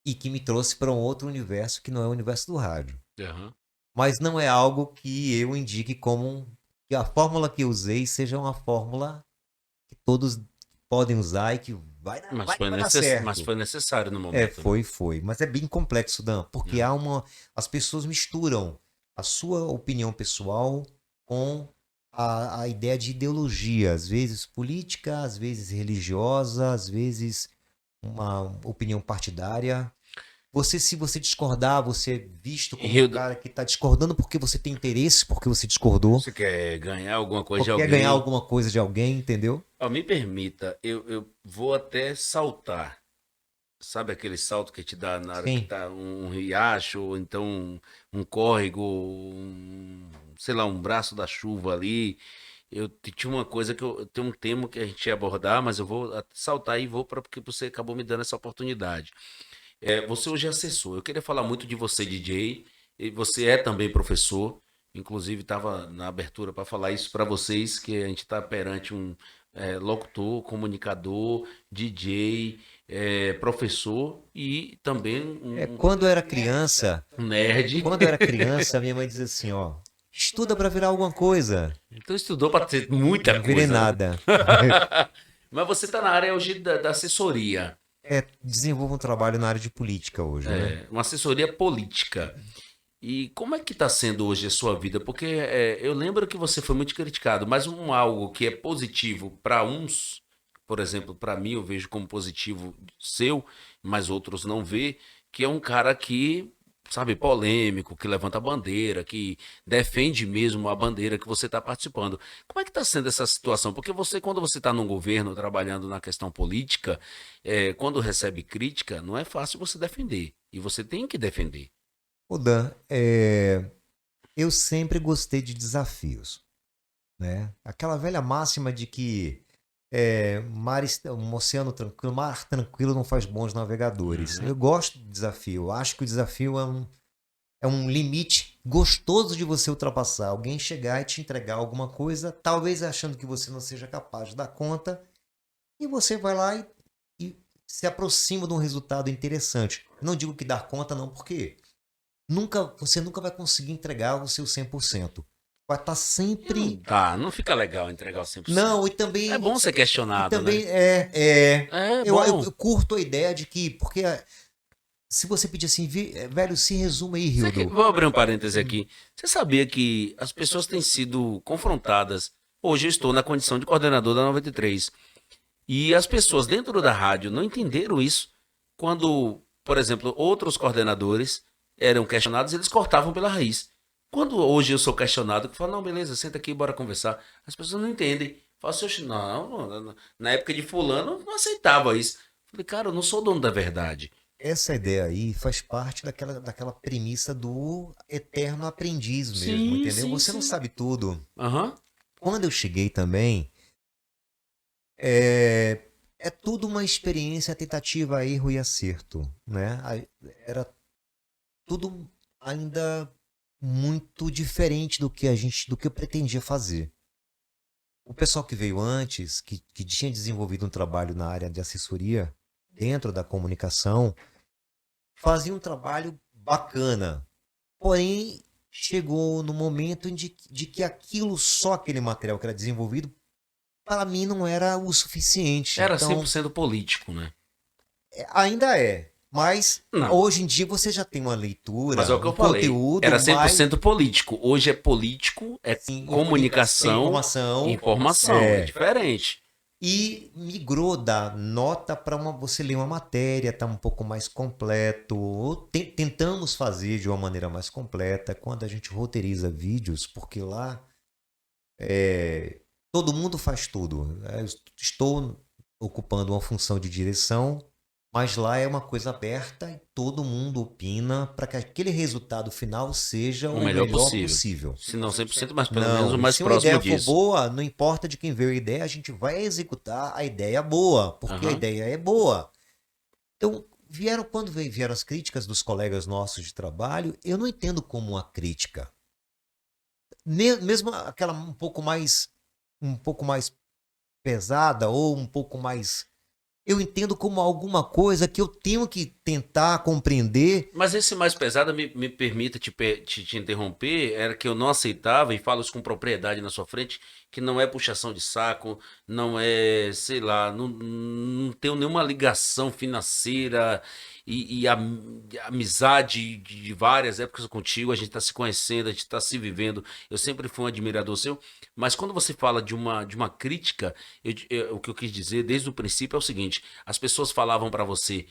e que me trouxe para um outro universo que não é o universo do rádio. Aham. Mas não é algo que eu indique como que a fórmula que eu usei seja uma fórmula que todos podem usar e que vai dar Mas certo. foi necessário no momento, né? Foi. Mas é bem complexo, Dan, porque Aham. as pessoas misturam a sua opinião pessoal com a ideia de ideologia, às vezes política, às vezes religiosa, às vezes uma opinião partidária. Se você discordar, você é visto E como um Hildo, cara que está discordando porque você tem interesse, porque você discordou, você quer ganhar alguma coisa ou de quer ganhar alguém? alguma coisa de alguém, entendeu? Ó, me permita, eu vou até saltar. Sabe aquele salto que te dá na hora que Sim. tá um riacho, ou então um córrego, sei lá, um braço da chuva ali. tinha uma coisa que eu tenho um tema que a gente ia abordar, mas eu vou saltar e vou para porque você acabou me dando essa oportunidade. Você hoje é assessor. Eu queria falar muito de você, DJ. E você é também professor. Inclusive, estava na abertura para falar isso para vocês, que a gente está perante um locutor, comunicador, DJ, professor e também Quando eu era criança, um nerd. minha mãe dizia assim, ó, estuda pra virar alguma coisa. Então estudou para ter muita Não virei coisa, né? nada. Mas você está na área hoje da assessoria, Desenvolvo um trabalho na área de política hoje, né? uma assessoria política. E como é que está sendo hoje a sua vida? Porque eu lembro que você foi muito criticado, mas algo que é positivo para uns, por exemplo, para mim eu vejo como positivo seu, mas outros não vê, que é um cara que, sabe, polêmico, que levanta a bandeira, que defende mesmo a bandeira que você está participando. Como é que está sendo essa situação? Porque você, quando você está num governo trabalhando na questão política, quando recebe crítica, não é fácil você defender. E você tem que defender. Ô Dan, eu sempre gostei de desafios, né? Aquela velha máxima de que um oceano tranquilo, mar tranquilo não faz bons navegadores. Uhum. Eu gosto de desafio. Eu acho que o desafio é um limite gostoso de você ultrapassar. Alguém chegar e te entregar alguma coisa, talvez achando que você não seja capaz de dar conta, e você vai lá e se aproxima de um resultado interessante. Não digo que dar conta, não, porque você nunca vai conseguir entregar o seu 100%. Vai estar sempre. Não fica legal entregar o 100%. Não, e também. É bom ser questionado, também né? eu, Bom. eu curto a ideia de que. Porque se você pedir assim, velho, se resume aí, Hildo. Vou abrir um parêntese aqui. Você sabia que as pessoas têm sido confrontadas? Hoje eu estou na condição de coordenador da 93. E as pessoas dentro da rádio não entenderam isso. Quando, por exemplo, outros coordenadores eram questionados, eles cortavam pela raiz. Quando hoje eu sou questionado, eu falo, não, beleza, senta aqui, bora conversar. As pessoas não entendem. Falam assim, não, na época de fulano, não aceitava isso. Falei, cara, eu não sou dono da verdade. Essa ideia aí faz parte daquela premissa do eterno aprendiz mesmo, Sim, entendeu? sim, Você não sim. sabe tudo. Aham. Quando eu cheguei também, é tudo uma experiência, tentativa, erro e acerto, né? Era tudo ainda muito diferente do que eu pretendia fazer. O pessoal que veio antes, que tinha desenvolvido um trabalho na área de assessoria dentro da comunicação, fazia um trabalho bacana. Porém, chegou no momento de que só aquele material que era desenvolvido, para mim não era o suficiente. Era Então, 100% político, né? ainda é. Mas Não. hoje em dia você já tem uma leitura, Mas é o que eu um falei. conteúdo Era mais 100% político. Hoje é político, é comunicação, informação. É diferente. E migrou da nota para você ler uma matéria, tá um pouco mais completo. Tentamos fazer de uma maneira mais completa quando a gente roteiriza vídeos, porque lá todo mundo faz tudo. Eu estou ocupando uma função de direção, mas lá é uma coisa aberta e todo mundo opina para que aquele resultado final seja o melhor possível. Se não 100%, mas pelo menos o Não, mais se uma próximo ideia disso. for boa, não importa de quem veio a ideia, a gente vai executar a ideia boa, porque a Aham. ideia é boa. Então, quando vieram as críticas dos colegas nossos de trabalho, eu não entendo como uma crítica. Mesmo aquela um pouco mais pesada ou um pouco mais, eu entendo como alguma coisa que eu tenho que tentar compreender. Mas esse mais pesado, me permita te interromper, era que eu não aceitava, e falo isso com propriedade na sua frente, que não é puxação de saco, não é, sei lá, não tenho nenhuma ligação financeira e amizade de várias épocas contigo, a gente está se conhecendo, a gente está se vivendo, eu sempre fui um admirador seu, mas quando você fala de uma crítica, o que eu quis dizer desde o princípio é o seguinte, as pessoas falavam para você,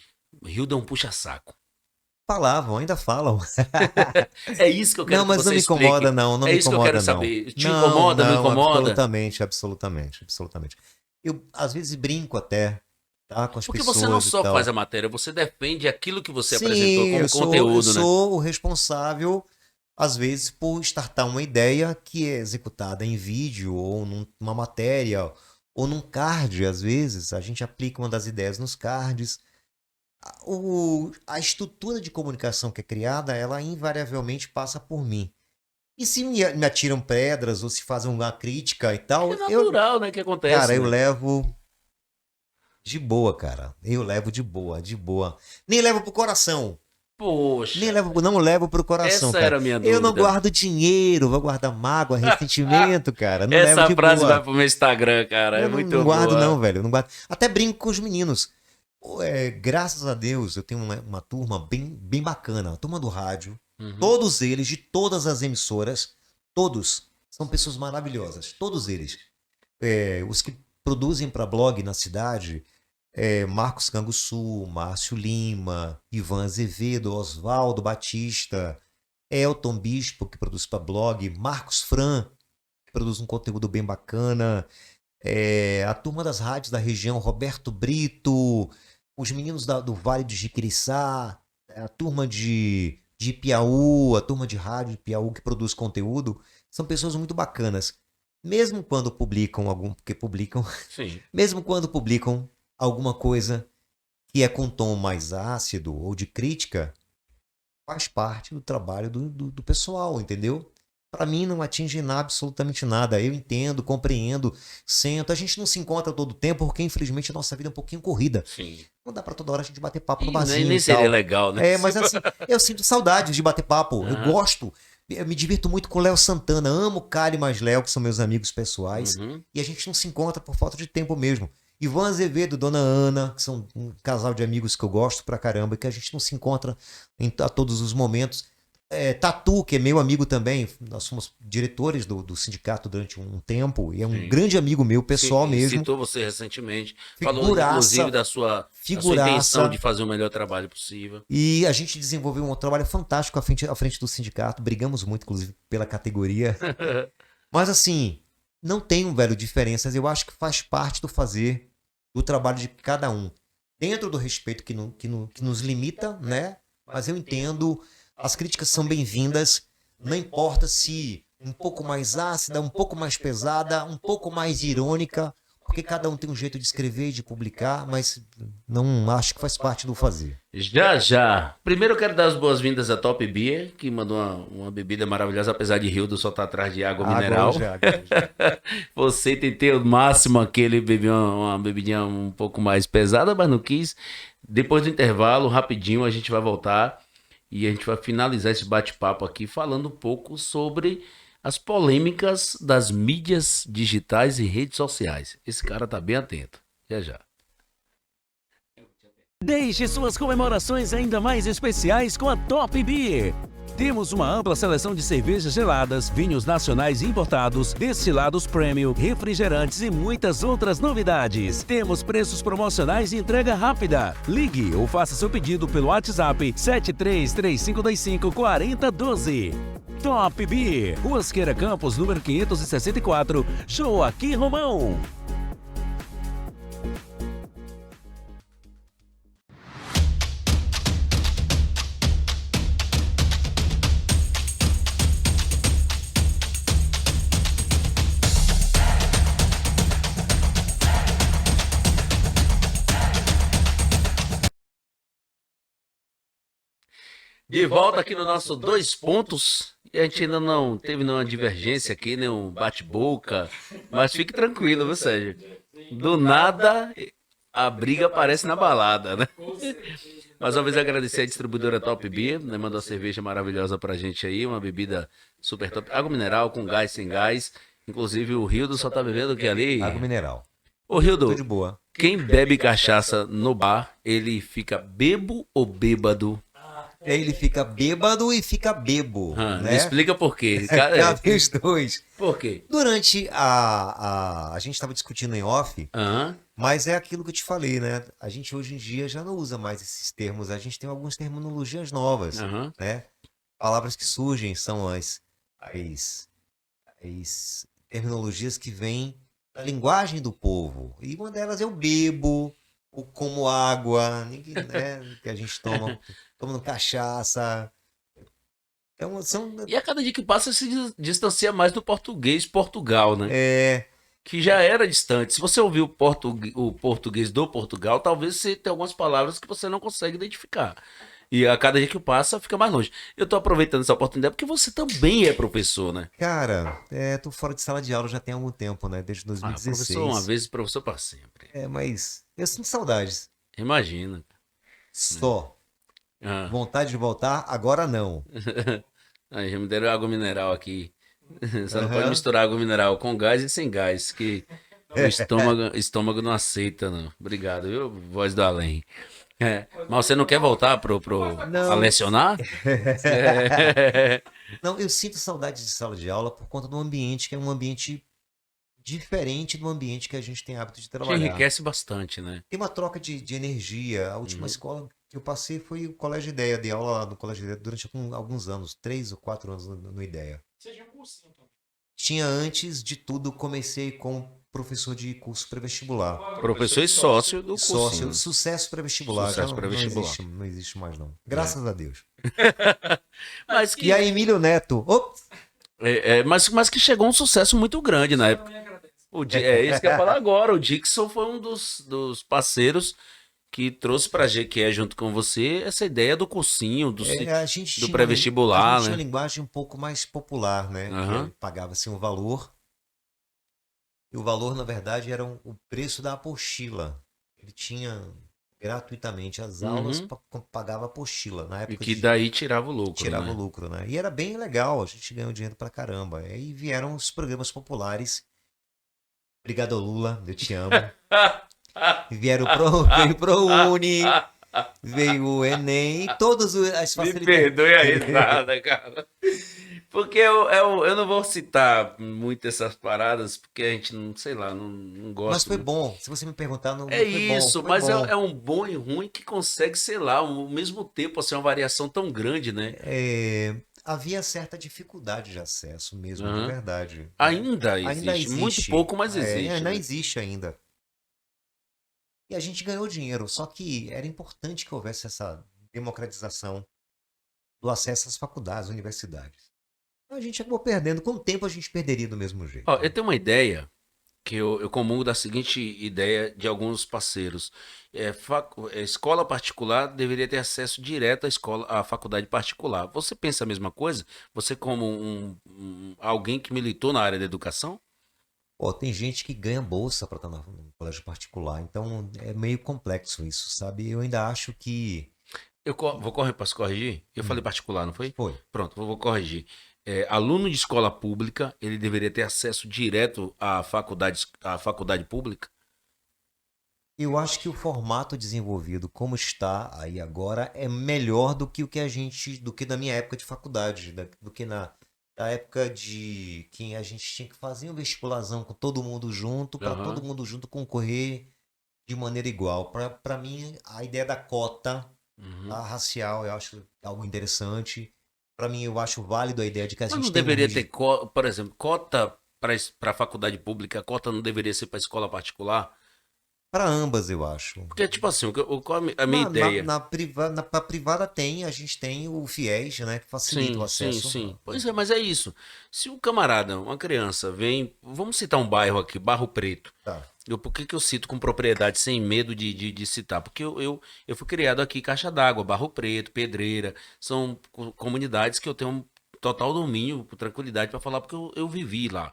Hilda é um puxa-saco. Falavam, ainda falam. É isso que eu quero Não, que mas você não me explique. incomoda, não É me isso que eu quero incomoda, não. saber. Te Não, incomoda, não incomoda? absolutamente. Eu, às vezes, brinco até, tá, com as Porque pessoas você não e só tal. faz a matéria, você defende aquilo que você Sim, apresentou como eu conteúdo, né? sou o responsável às vezes por startar uma ideia que é executada em vídeo ou numa matéria ou num card, às vezes a gente aplica uma das ideias nos cards. A estrutura de comunicação que é criada, ela invariavelmente passa por mim. E se me atiram pedras ou se fazem uma crítica e tal, É natural, né, que acontece, cara, eu né? levo de boa, cara. Eu levo de boa, de boa. Nem levo pro coração. Poxa, Não levo pro coração, essa cara. era a minha Eu não dúvida. guardo dinheiro, vou guardar mágoa, ressentimento, cara. Não levo Essa de frase vai boa. pro meu Instagram, cara, é Eu não muito guardo, boa. não, velho. Eu não guardo. Até brinco com os meninos. Graças a Deus, eu tenho uma turma bem bacana. A turma do rádio. Uhum. Todos eles, de todas as emissoras, todos são pessoas maravilhosas. Todos eles. Os que produzem para blog na cidade, Marcos Canguçu, Márcio Lima, Ivan Azevedo, Oswaldo Batista, Elton Bispo, que produz para blog, Marcos Fran, que produz um conteúdo bem bacana, a turma das rádios da região, Roberto Brito, os meninos do Vale do Jiquiriçá, a turma de Piauí, a turma de rádio de Piauí que produz conteúdo, são pessoas muito bacanas. Mesmo quando porque publicam, Sim. mesmo quando publicam alguma coisa que é com tom mais ácido ou de crítica, faz parte do trabalho do pessoal, entendeu? Para mim não atinge absolutamente nada. Eu entendo, compreendo, sento. A gente não se encontra todo tempo porque infelizmente a nossa vida é um pouquinho corrida. Sim. Não dá para toda hora a gente bater papo no E nem, barzinho nem e seria tal. legal, né? Mas assim, eu sinto saudades de bater papo. Eu Aham. gosto. Eu me divirto muito com o Léo Santana. Amo o Kali mais Léo, que são meus amigos pessoais. Uhum. E a gente não se encontra por falta de tempo mesmo. Ivan Azevedo, Dona Ana, que são um casal de amigos que eu gosto pra caramba, e que a gente não se encontra a todos os momentos. Tatu, que é meu amigo também, nós fomos diretores do sindicato durante um tempo, e é um Sim. grande amigo meu, pessoal Sim, mesmo. citou você recentemente. Falou, Figuraça, inclusive, da sua intenção de fazer o melhor trabalho possível. E a gente desenvolveu um trabalho fantástico à frente do sindicato. Brigamos muito, inclusive, pela categoria. Mas assim, não tem, velho, diferenças. Eu acho que faz parte do trabalho de cada um. Dentro do respeito que nos limita, né? Mas eu entendo, as críticas são bem-vindas. Não importa se um pouco mais ácida, um pouco mais pesada, um pouco mais irônica, porque cada um tem um jeito de escrever e de publicar, mas não acho que faz parte do fazer. Já. Primeiro eu quero dar as boas-vindas à Top Beer, que mandou uma bebida maravilhosa, apesar de Rildo só estar atrás de água mineral. Você tentei o máximo aquele beber uma bebidinha um pouco mais pesada, mas não quis. Depois do intervalo, rapidinho, a gente vai voltar e a gente vai finalizar esse bate-papo aqui falando um pouco sobre as polêmicas das mídias digitais e redes sociais. Esse cara tá bem atento. Já. Deixe suas comemorações ainda mais especiais com a Top Beer. Temos uma ampla seleção de cervejas geladas, vinhos nacionais importados, destilados premium, refrigerantes e muitas outras novidades. Temos preços promocionais e entrega rápida. Ligue ou faça seu pedido pelo WhatsApp 7335254012. Top Beer, Rua Asqueira Campos, número 564, Show aqui, Romão. De volta aqui no nosso Dois Pontos. E a gente ainda não teve nenhuma divergência aqui, nenhum bate-boca. Mas fique tranquilo, viu, Sérgio? Do nada, a briga aparece na balada, né? Mais uma vez agradecer a distribuidora Top Beer, né? Mandou uma cerveja maravilhosa pra gente aí, uma bebida super top. Água mineral com gás, sem gás. Inclusive o Rildo só tá bebendo o que ali? Água mineral. Ô Tô Rildo, de boa. quem bebe cachaça no bar, ele fica bebo ou bêbado? Ele fica bêbado e fica bebo, Me né? explica por quê. Cabe os dois. Por quê? Durante a gente estava discutindo em off, Aham. mas é aquilo que eu te falei, né? A gente hoje em dia já não usa mais esses termos, a gente tem algumas terminologias novas, Aham. né? Palavras que surgem são as terminologias que vêm da linguagem do povo. E uma delas é o bebo, o como água, né? Que a gente toma cachaça. São, E a cada dia que passa se distancia mais do português Portugal, né? é, Que já era distante. Se você ouvir o português do Portugal, talvez você tenha algumas palavras que você não consegue identificar. E a cada dia que passa, fica mais longe. Eu tô aproveitando essa oportunidade porque você também é professor, né? cara, tô fora de sala de aula já tem algum tempo, né? Desde Ah, professor uma 2016. vez e professor para sempre. Mas eu sinto saudades. Imagina. Só. Ah. Vontade de voltar, agora não. Aí já me deram água mineral aqui. Só não pode Aham. misturar água mineral com gás e sem gás, que o estômago não aceita, não. Obrigado, viu? Voz do além. É. Mas você não quer voltar a Não. lecionar? É. Não, eu sinto saudade de sala de aula por conta do ambiente, que é um ambiente diferente do ambiente que a gente tem hábito de Te trabalhar. enriquece bastante, né? Tem uma troca de energia. A última Uhum. escola que eu passei foi o Colégio Ideia. Dei aula lá no Colégio Ideia durante alguns anos, 3 ou 4 anos no Ideia. Você tinha um cursinho também. Tinha antes de tudo, comecei como professor de curso pré-vestibular. Professor e sócio do Sócio, cursinho. sucesso pré-vestibular. Já Sucesso não pré-vestibular. não existe mais não. Graças a Deus. Mas que, E aí, Emílio Neto. Ops! mas que chegou um sucesso muito grande na época. Não me agradece. É isso que eu ia falar agora. O Dixon foi um dos parceiros que trouxe pra Jequié junto com você essa ideia do cursinho, A gente do tinha pré-vestibular, a gente tinha uma né? linguagem um pouco mais popular, né? Aham. Que pagava-se um valor. E o valor, na verdade, era o preço da apostila. Ele tinha gratuitamente as aulas, Uhum. pagava a apostila. Na E época que daí tirava o lucro, tirava o né? lucro, né? E era bem legal, a gente ganhou dinheiro pra caramba. Aí vieram os programas populares. Obrigado, Lula, eu te amo. Veio pro Uni, veio o Enem e todas as Me facilidades. perdoe a risada, cara. Porque eu não vou citar muito essas paradas, porque a gente não, sei lá, não Mas gosta. foi bom. Se você me perguntar, não É foi bom. isso, Foi mas bom. é um bom e ruim que consegue, sei lá, ao mesmo tempo, assim, uma variação tão grande, né? Havia certa dificuldade de acesso mesmo, de Aham. verdade. Né? Ainda Ainda existe. Muito existe. pouco, mas existe. Ainda né? existe ainda. E a gente ganhou dinheiro, só que era importante que houvesse essa democratização do acesso às faculdades, universidades. A gente acabou perdendo. Com o tempo a gente perderia do mesmo jeito. Ó, eu tenho uma ideia que eu comungo da seguinte ideia de alguns parceiros. Escola particular deveria ter acesso direto à faculdade particular. Você pensa a mesma coisa? Você como alguém que militou na área da educação? Pô, tem gente que ganha bolsa para estar no colégio particular, então é meio complexo isso, sabe? Eu ainda acho que Vou correr para se corrigir? Eu falei particular, não foi? foi. Pronto, vou corrigir. Aluno de escola pública, ele deveria ter acesso direto à faculdade pública? Eu acho que o formato desenvolvido como está aí agora é melhor do que do que na minha época de faculdade, do que na época de que a gente tinha que fazer um vestibularzão com todo mundo junto, para todo Aham. mundo junto concorrer de maneira igual. Para mim, a ideia da cota Uhum. a racial, eu acho algo interessante. Para mim, eu acho válido a ideia de que a Mas não gente tem deveria ter, por exemplo, cota para faculdade pública, cota não deveria ser para escola particular? para ambas, eu acho. Porque, tipo assim, qual a minha ideia? Pra privada a gente tem o FIES, né, que facilita o Sim, sim, acesso. sim. Pois é, mas é isso. Se um camarada, uma criança, vem. Vamos citar um bairro aqui, Barro Preto. Tá. Por que eu cito com propriedade, sem medo de citar? Porque eu fui criado aqui em Caixa d'Água, Barro Preto, Pedreira. São comunidades que eu tenho um total domínio, tranquilidade para falar, porque eu vivi lá.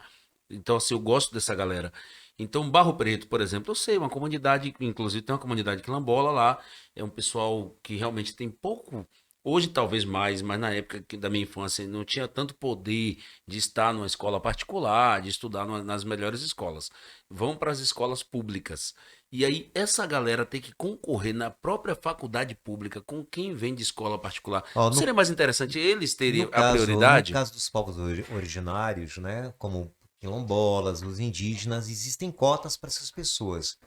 Então, assim, eu gosto dessa galera. Então, Barro Preto, por exemplo, eu sei, uma comunidade, inclusive tem uma comunidade quilombola lá, é um pessoal que realmente tem pouco, hoje talvez mais, mas na época da minha infância não tinha tanto poder de estar numa escola particular, de estudar nas melhores escolas. Vão para as escolas públicas. E aí, essa galera tem que concorrer na própria faculdade pública com quem vem de escola particular. Ó, Não no, seria mais interessante eles terem no a caso, no prioridade? caso dos povos originários, né, como quilombolas, os indígenas, existem cotas para essas pessoas.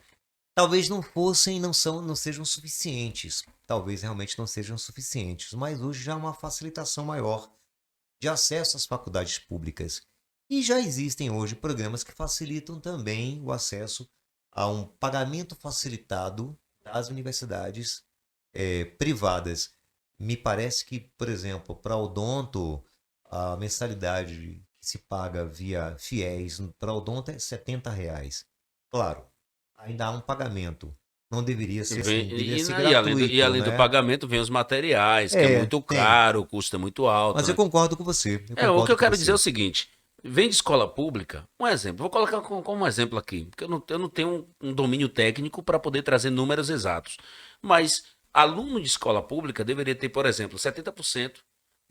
Talvez não sejam suficientes. Talvez realmente não sejam suficientes, mas hoje já há uma facilitação maior de acesso às faculdades públicas. E já existem hoje programas que facilitam também o acesso a um pagamento facilitado das universidades privadas. Me parece que, por exemplo, para odonto, a mensalidade que se paga via FIES para odonto é R$ 70. Claro, ainda há um pagamento. Não deveria ser assim, deveria ser gratuito, e além do né? pagamento, vem os materiais, que é muito tem. caro, o custo é muito alto. Mas né? eu concordo com você. O que concordo eu com quero você. dizer é o seguinte: vem de escola pública, um exemplo, vou colocar como um exemplo aqui, porque eu não tenho um domínio técnico para poder trazer números exatos. Mas aluno de escola pública deveria ter, por exemplo, 70%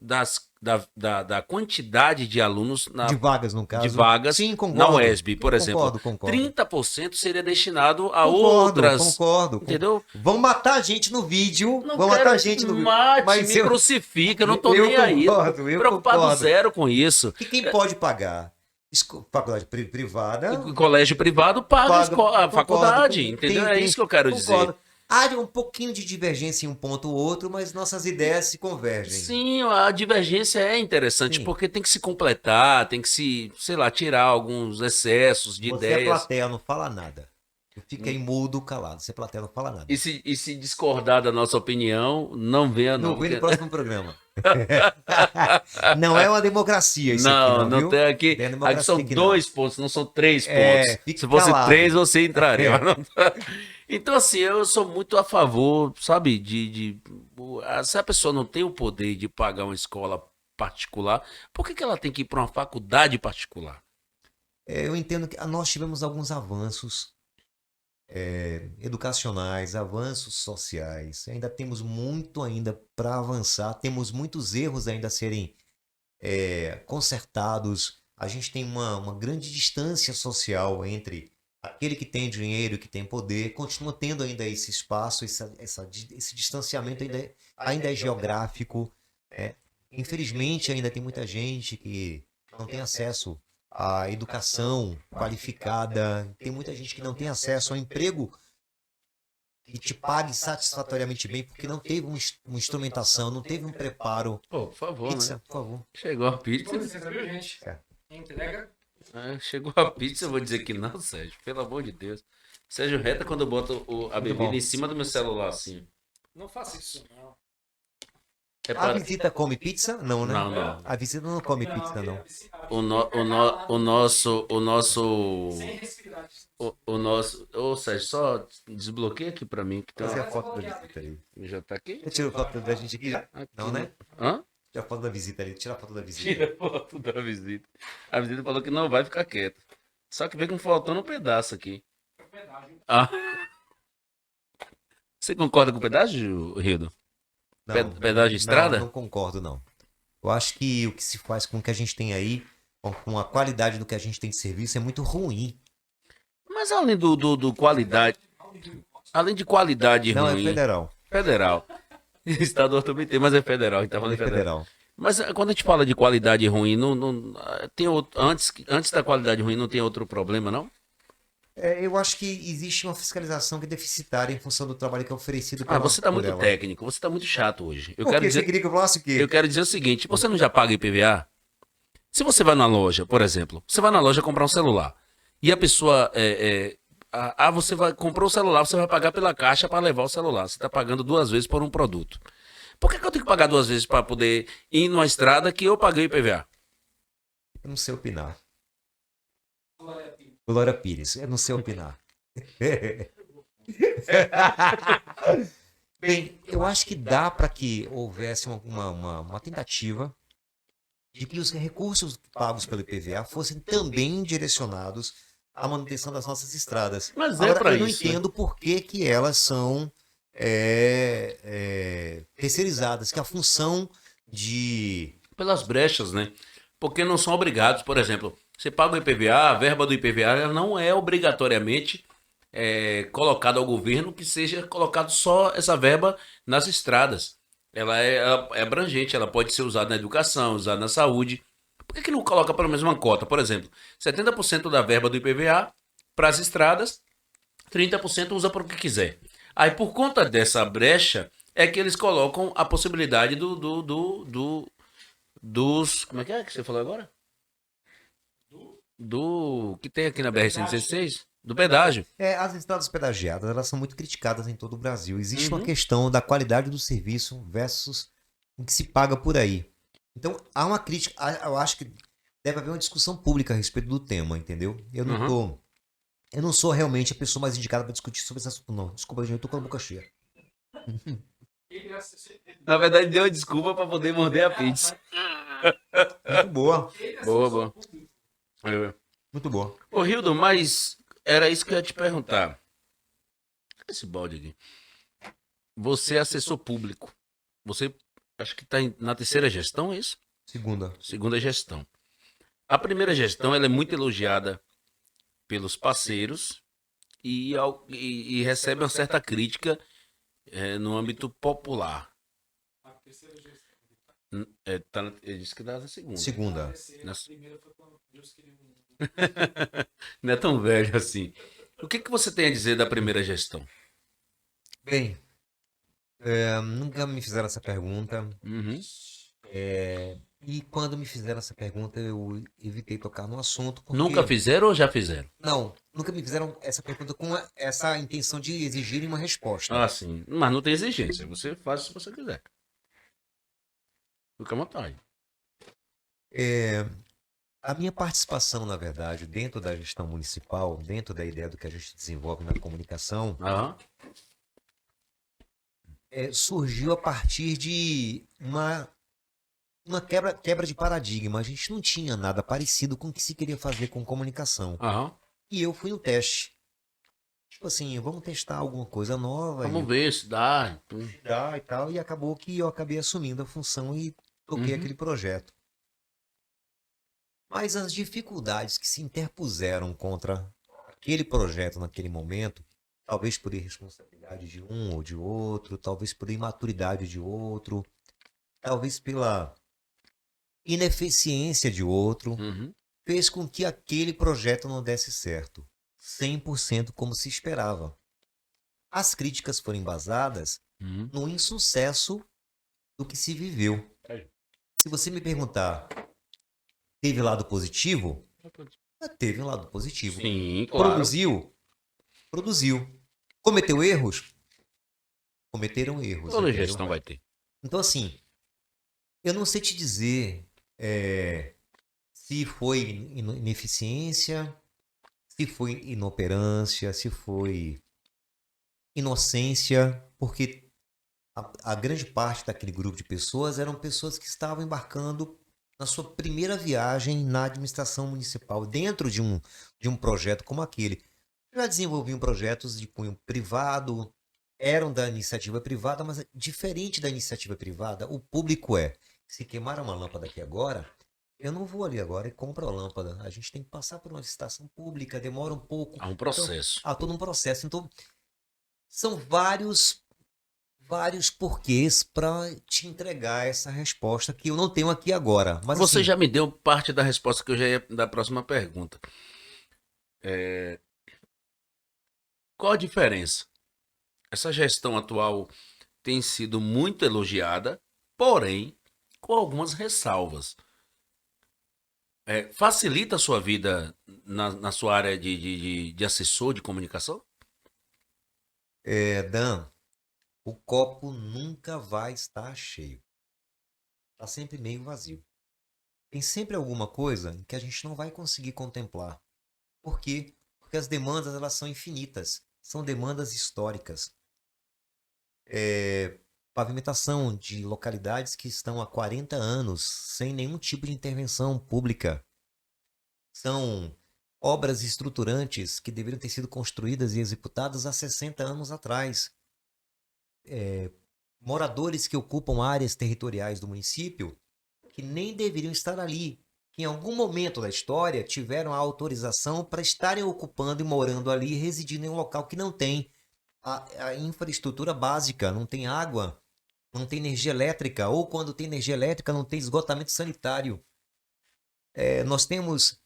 da quantidade de alunos De vagas, no caso. de vagas Sim, concordo. na UESB, por Concordo, exemplo. concordo. 30% seria destinado a Concordo, outras. concordo. Entendeu? Vão matar a gente no vídeo. Não Vão quero matar a gente no vídeo. mate, Mas me eu- crucifica, eu não tô eu nem aí. concordo, eu Preocupado concordo. zero com isso. E quem pode pagar? Faculdade privada. O colégio privado paga a Concordo, faculdade, tem- entendeu? tem- É isso que eu quero concordo. dizer. Há um pouquinho de divergência em um ponto ou outro, mas nossas ideias se convergem. Sim, a divergência é interessante, Sim. porque tem que se completar, tem que se, sei lá, tirar alguns excessos de Você é ideias. plateia, não fala nada. Fica aí mudo, calado. Você é plateia, não fala nada. E se discordar da nossa opinião, não venha não. Não vem no porque- próximo programa. Não é uma democracia isso aqui, não, viu? tem aqui. Não é democracia Aqui são aqui, não. 2 pontos, não são 3 É, pontos. fique Se fosse calado. 3, você entraria. É. mas não tá. Então, assim, eu sou muito a favor, sabe, se a pessoa não tem o poder de pagar uma escola particular, por que ela tem que ir para uma faculdade particular? Eu entendo que nós tivemos alguns avanços educacionais, avanços sociais. Ainda temos muito ainda para avançar. Temos muitos erros ainda a serem consertados. A gente tem uma grande distância social entre aquele que tem dinheiro e que tem poder. Continua tendo ainda esse espaço, esse distanciamento ainda é geográfico. Infelizmente, ainda tem muita gente que não tem acesso à educação qualificada, tem muita gente que não tem acesso ao emprego que te pague satisfatoriamente bem, porque não teve uma instrumentação, não teve um preparo. Pô, por favor, Pizza, né? por favor. Chegou a pizza. Com licença, viu, gente? É. Entrega. Chegou a pizza, eu vou dizer que não, Sérgio. Pelo amor de Deus. Sérgio reta quando eu boto a bebida bom. em cima do meu celular, assim. Não faça isso, não. É A pra... visita come pizza? Não, né? Não, não. A visita não come pizza, não. O nosso. Sem respirar. O nosso. Ô, Sérgio, só desbloqueia aqui pra mim. Que tem Fazer uma... a foto da visita ali. Já tá aqui? Você tirou foto da gente aqui já? Aqui, Não, né? Hã? Tira a foto da visita ali. Tira a foto da visita. Tira a foto da visita. A visita falou que não vai ficar quieta. Só que veio com faltando um pedaço aqui. Ah. Você concorda com o pedágio, Rido? Pedágio de estrada? Não concordo, não. Eu acho que o que se faz com o que a gente tem aí, com a qualidade do que a gente tem de serviço, é muito ruim. Mas além do qualidade. Além de qualidade Não, ruim. é federal. Federal. Estadual também tem, mas é federal. Então É federal. Mas quando a gente fala de qualidade ruim, tem outro, antes da qualidade ruim não tem outro problema, não? Eu acho que existe uma fiscalização que é deficitária em função do trabalho que é oferecido Você tá por muito ela. técnico, você tá muito chato hoje. Eu Por quero quê? dizer, Você queria que eu falasse o quê? eu quero dizer o seguinte, você não já paga IPVA? Se você vai na loja, por exemplo, você vai na loja comprar um celular e a pessoa você comprou o celular, você vai pagar pela caixa para levar o celular. Você está pagando 2 vezes por um produto. Por que eu tenho que pagar 2 vezes para poder ir numa estrada que eu paguei IPVA? Eu não sei opinar. Glória Pires, eu não sei opinar. Bem, eu acho que dá para que houvesse uma tentativa de que os recursos pagos pelo IPVA fossem também direcionados à manutenção das nossas estradas. Mas Agora, pra eu não isso, né? entendo por que elas são terceirizadas, que a função de... Pelas brechas, né? Porque não são obrigados, por exemplo, você paga o IPVA, a verba do IPVA ela não é obrigatoriamente colocada ao governo que seja colocado só essa verba nas estradas. Ela é abrangente, ela pode ser usada na educação, usada na saúde. Por que não coloca pelo menos uma cota? Por exemplo, 70% da verba do IPVA para as estradas, 30% usa para o que quiser. Aí, por conta dessa brecha, é que eles colocam a possibilidade dos... Como é que você falou agora? Do que tem aqui na BR-116? Do pedágio. As estradas pedagiadas, elas são muito criticadas em todo o Brasil. Existe Uhum. uma questão da qualidade do serviço versus o que se paga por aí. Então, há uma crítica, eu acho que deve haver uma discussão pública a respeito do tema, entendeu? Eu não sou realmente a pessoa mais indicada para discutir sobre esse assunto, não. Desculpa, gente, eu tô com a boca cheia. Na verdade, deu uma desculpa pra poder morder a pizza. Muito boa, Boa, boa. muito boa. Ô, Hildo, mas era isso que eu ia te perguntar. Esse balde aqui. Você é assessor público. Você acho que está na terceira gestão, é isso? Segunda. Segunda gestão. A primeira gestão ela é muito elogiada pelos parceiros e recebe uma certa crítica no âmbito popular. Ele disse que dá na segunda. Segunda. Não é tão velho assim. O que você tem a dizer da primeira gestão? Bem, nunca me fizeram essa pergunta. Uhum. E quando me fizeram essa pergunta, eu evitei tocar no assunto. Porque... Nunca fizeram ou já fizeram? Não, nunca me fizeram essa pergunta com essa intenção de exigirem uma resposta. Ah, sim. Mas não tem exigência. Você faz se você quiser. Fica à vontade. A minha participação, na verdade, dentro da gestão municipal, dentro da ideia do que a gente desenvolve na comunicação, Aham. surgiu a partir de uma quebra de paradigma. A gente não tinha nada parecido com o que se queria fazer com comunicação. Aham. E eu fui no teste. Tipo assim, vamos testar alguma coisa nova. Vamos ver se dá. E tal. E acabou que eu acabei assumindo a função e toquei aquele projeto. Mas as dificuldades que se interpuseram contra aquele projeto naquele momento, talvez por irresponsabilidade de um ou de outro, talvez por imaturidade de outro, talvez pela ineficiência de outro, Uhum. fez com que aquele projeto não desse certo, 100% como se esperava. As críticas foram embasadas Uhum. no insucesso do que se viveu. Se você me perguntar, teve lado positivo? Teve um lado positivo. Sim, claro. Produziu. Cometeu erros? Cometeram erros. Toda entendeu? gestão vai ter. Então, assim, eu não sei te dizer se foi ineficiência, se foi inoperância, se foi inocência, porque a grande parte daquele grupo de pessoas eram pessoas que estavam embarcando na sua primeira viagem na administração municipal, dentro de um projeto como aquele. Já desenvolviam projetos de cunho privado, eram da iniciativa privada, mas diferente da iniciativa privada, o público se queimar uma lâmpada aqui agora, eu não vou ali agora e compro a lâmpada. A gente tem que passar por uma licitação pública, demora um pouco. Há um processo. Então, há todo um processo. Então, são vários porquês para te entregar essa resposta que eu não tenho aqui agora. Mas Você assim, já me deu parte da resposta que eu já ia dar a próxima pergunta. Qual a diferença? Essa gestão atual tem sido muito elogiada, porém, com algumas ressalvas. Facilita a sua vida na sua área de assessor de comunicação? Dan, o copo nunca vai estar cheio. Está sempre meio vazio. Tem sempre alguma coisa que a gente não vai conseguir contemplar. Por quê? Porque as demandas elas são infinitas. São demandas históricas. Pavimentação de localidades que estão há 40 anos sem nenhum tipo de intervenção pública. São obras estruturantes que deveriam ter sido construídas e executadas há 60 anos atrás. Moradores que ocupam áreas territoriais do município que nem deveriam estar ali, que em algum momento da história tiveram a autorização para estarem ocupando e morando ali, residindo em um local que não tem a infraestrutura básica, não tem água, não tem energia elétrica, ou quando tem energia elétrica não tem esgotamento sanitário. Nós temos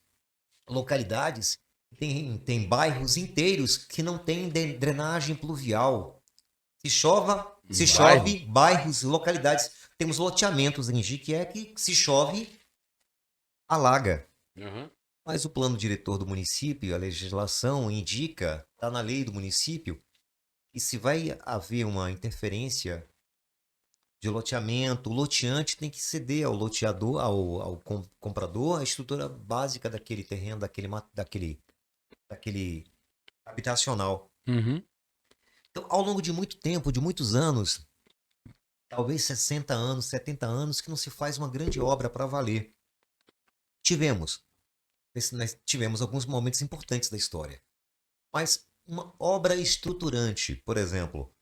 localidades, tem bairros inteiros que não tem drenagem pluvial. Se chove, bairros, localidades, temos loteamentos em Jiquié que se chove, alaga. Uhum. Mas o plano diretor do município, a legislação indica, está na lei do município, que se vai haver uma interferência de loteamento. O loteante tem que ceder ao loteador, ao comprador, a estrutura básica daquele terreno, daquele habitacional. Uhum. Então, ao longo de muito tempo, de muitos anos, talvez 60 anos, 70 anos, que não se faz uma grande obra para valer. Nós tivemos alguns momentos importantes da história. Mas uma obra estruturante, por exemplo,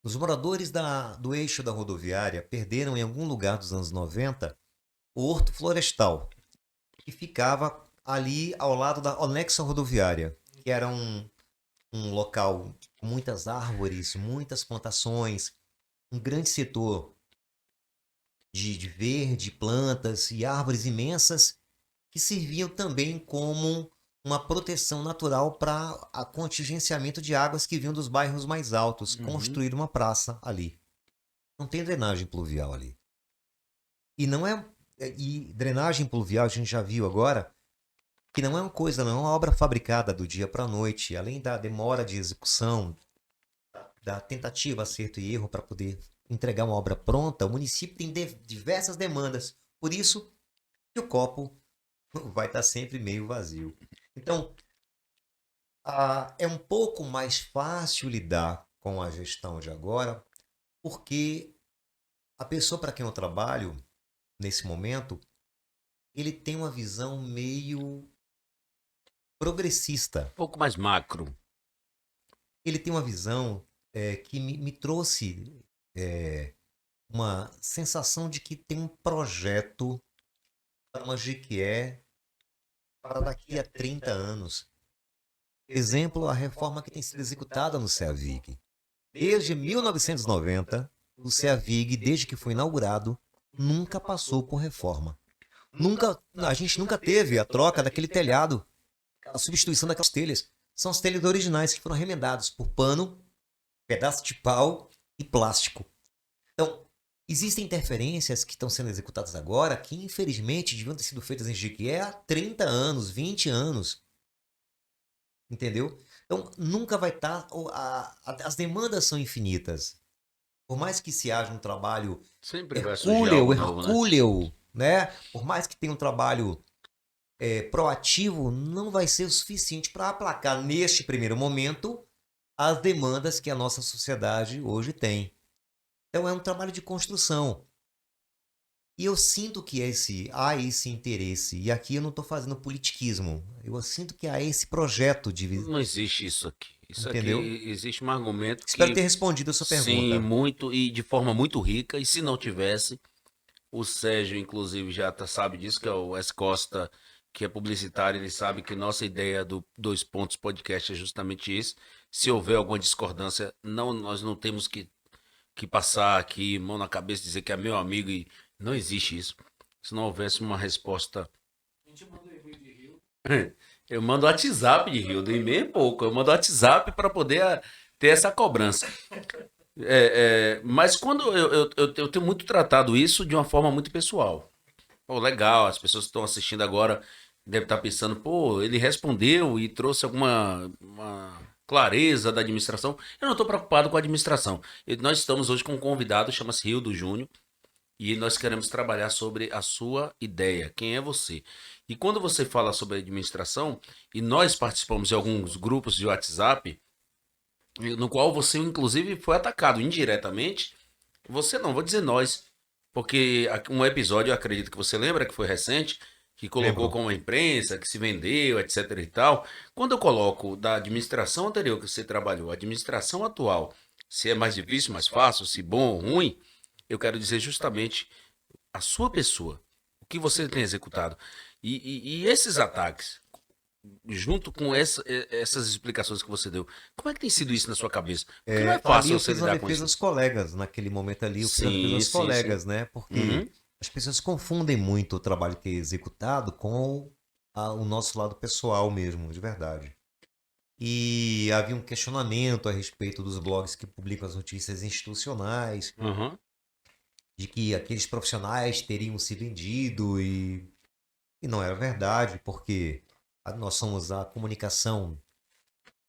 os moradores do eixo da rodoviária perderam em algum lugar dos anos 90 o Horto Florestal, que ficava ali ao lado da anexa rodoviária, que era um local com muitas árvores, muitas plantações, um grande setor de verde, plantas e árvores imensas que serviam também como uma proteção natural para o contingenciamento de águas que vinham dos bairros mais altos. Uhum. Construir uma praça ali. Não tem drenagem pluvial ali. E drenagem pluvial a gente já viu agora que não é uma coisa, não é uma obra fabricada do dia para a noite. Além da demora de execução, da tentativa, acerto e erro para poder entregar uma obra pronta, o município tem diversas demandas. Por isso que o copo vai estar sempre meio vazio. Então, é um pouco mais fácil lidar com a gestão de agora, porque a pessoa para quem eu trabalho, nesse momento, ele tem uma visão meio progressista. Um pouco mais macro. Ele tem uma visão que me trouxe uma sensação de que tem um projeto para uma Jequié para daqui a 30 anos. Exemplo, a reforma que tem sido executada no CEAVIG. Desde 1990, o CEAVIG, desde que foi inaugurado, nunca passou por reforma. A gente nunca teve a troca daquele telhado, a substituição daquelas telhas. São os telhas originais que foram remendados por pano, pedaço de pau e plástico. Então, existem interferências que estão sendo executadas agora que, infelizmente, deviam ter sido feitas em Jequié há 30 anos, 20 anos. Entendeu? Então, nunca vai estar... As demandas são infinitas. Por mais que se haja um trabalho Sempre vai surgir algo novo, né? hercúleo, né? Por mais que tenha um trabalho proativo, não vai ser o suficiente para aplacar, neste primeiro momento, as demandas que a nossa sociedade hoje tem. Então é um trabalho de construção. E eu sinto que há esse interesse. E aqui eu não estou fazendo politiquismo. Eu sinto que há esse projeto de... Não existe isso aqui. Isso Entendeu? aqui existe um argumento que... Espero ter respondido a sua pergunta. Sim, muito e de forma muito rica. E se não tivesse, o Sérgio, inclusive, já sabe disso, que é o S. Costa, que é publicitário, ele sabe que nossa ideia do 2 Pontos Podcast é justamente isso. Se houver alguma discordância, nós não temos que passar aqui, mão na cabeça, dizer que é meu amigo e não existe isso. Se não houvesse uma resposta... A gente manda e-mail de Rio. Eu mando WhatsApp de Rio, do e-mail é pouco. Eu mando WhatsApp para poder ter essa cobrança. Mas quando eu tenho muito tratado isso de uma forma muito pessoal. Pô, legal, as pessoas que estão assistindo agora devem estar pensando, pô, ele respondeu e trouxe uma clareza da administração. Eu não estou preocupado com a administração. Nós estamos hoje com um convidado, chama-se Rildo Júnior, e nós queremos trabalhar sobre a sua ideia, quem é você. E quando você fala sobre administração, e nós participamos de alguns grupos de WhatsApp, no qual você, inclusive, foi atacado indiretamente. Você não, vou dizer nós. Porque um episódio, eu acredito que você lembra, que foi recente, que colocou Lembro. como a imprensa, que se vendeu, etc e tal. Quando eu coloco da administração anterior que você trabalhou, a administração atual, se é mais difícil, mais fácil, se bom ou ruim, eu quero dizer justamente a sua pessoa, o que você tem executado. E esses ataques, junto com essas explicações que você deu, como é que tem sido isso na sua cabeça? Porque não é Ali fácil eu você fiz uma lidar com defesa isso. dos colegas naquele momento ali. Eu fiz uma Sim, defesa dos sim, colegas, né? Porque Uhum. as pessoas confundem muito o trabalho que é executado com o nosso lado pessoal mesmo, de verdade. E havia um questionamento a respeito dos blogs que publicam as notícias institucionais, Uhum. de que aqueles profissionais teriam se vendido e não era verdade, porque nós somos a comunicação,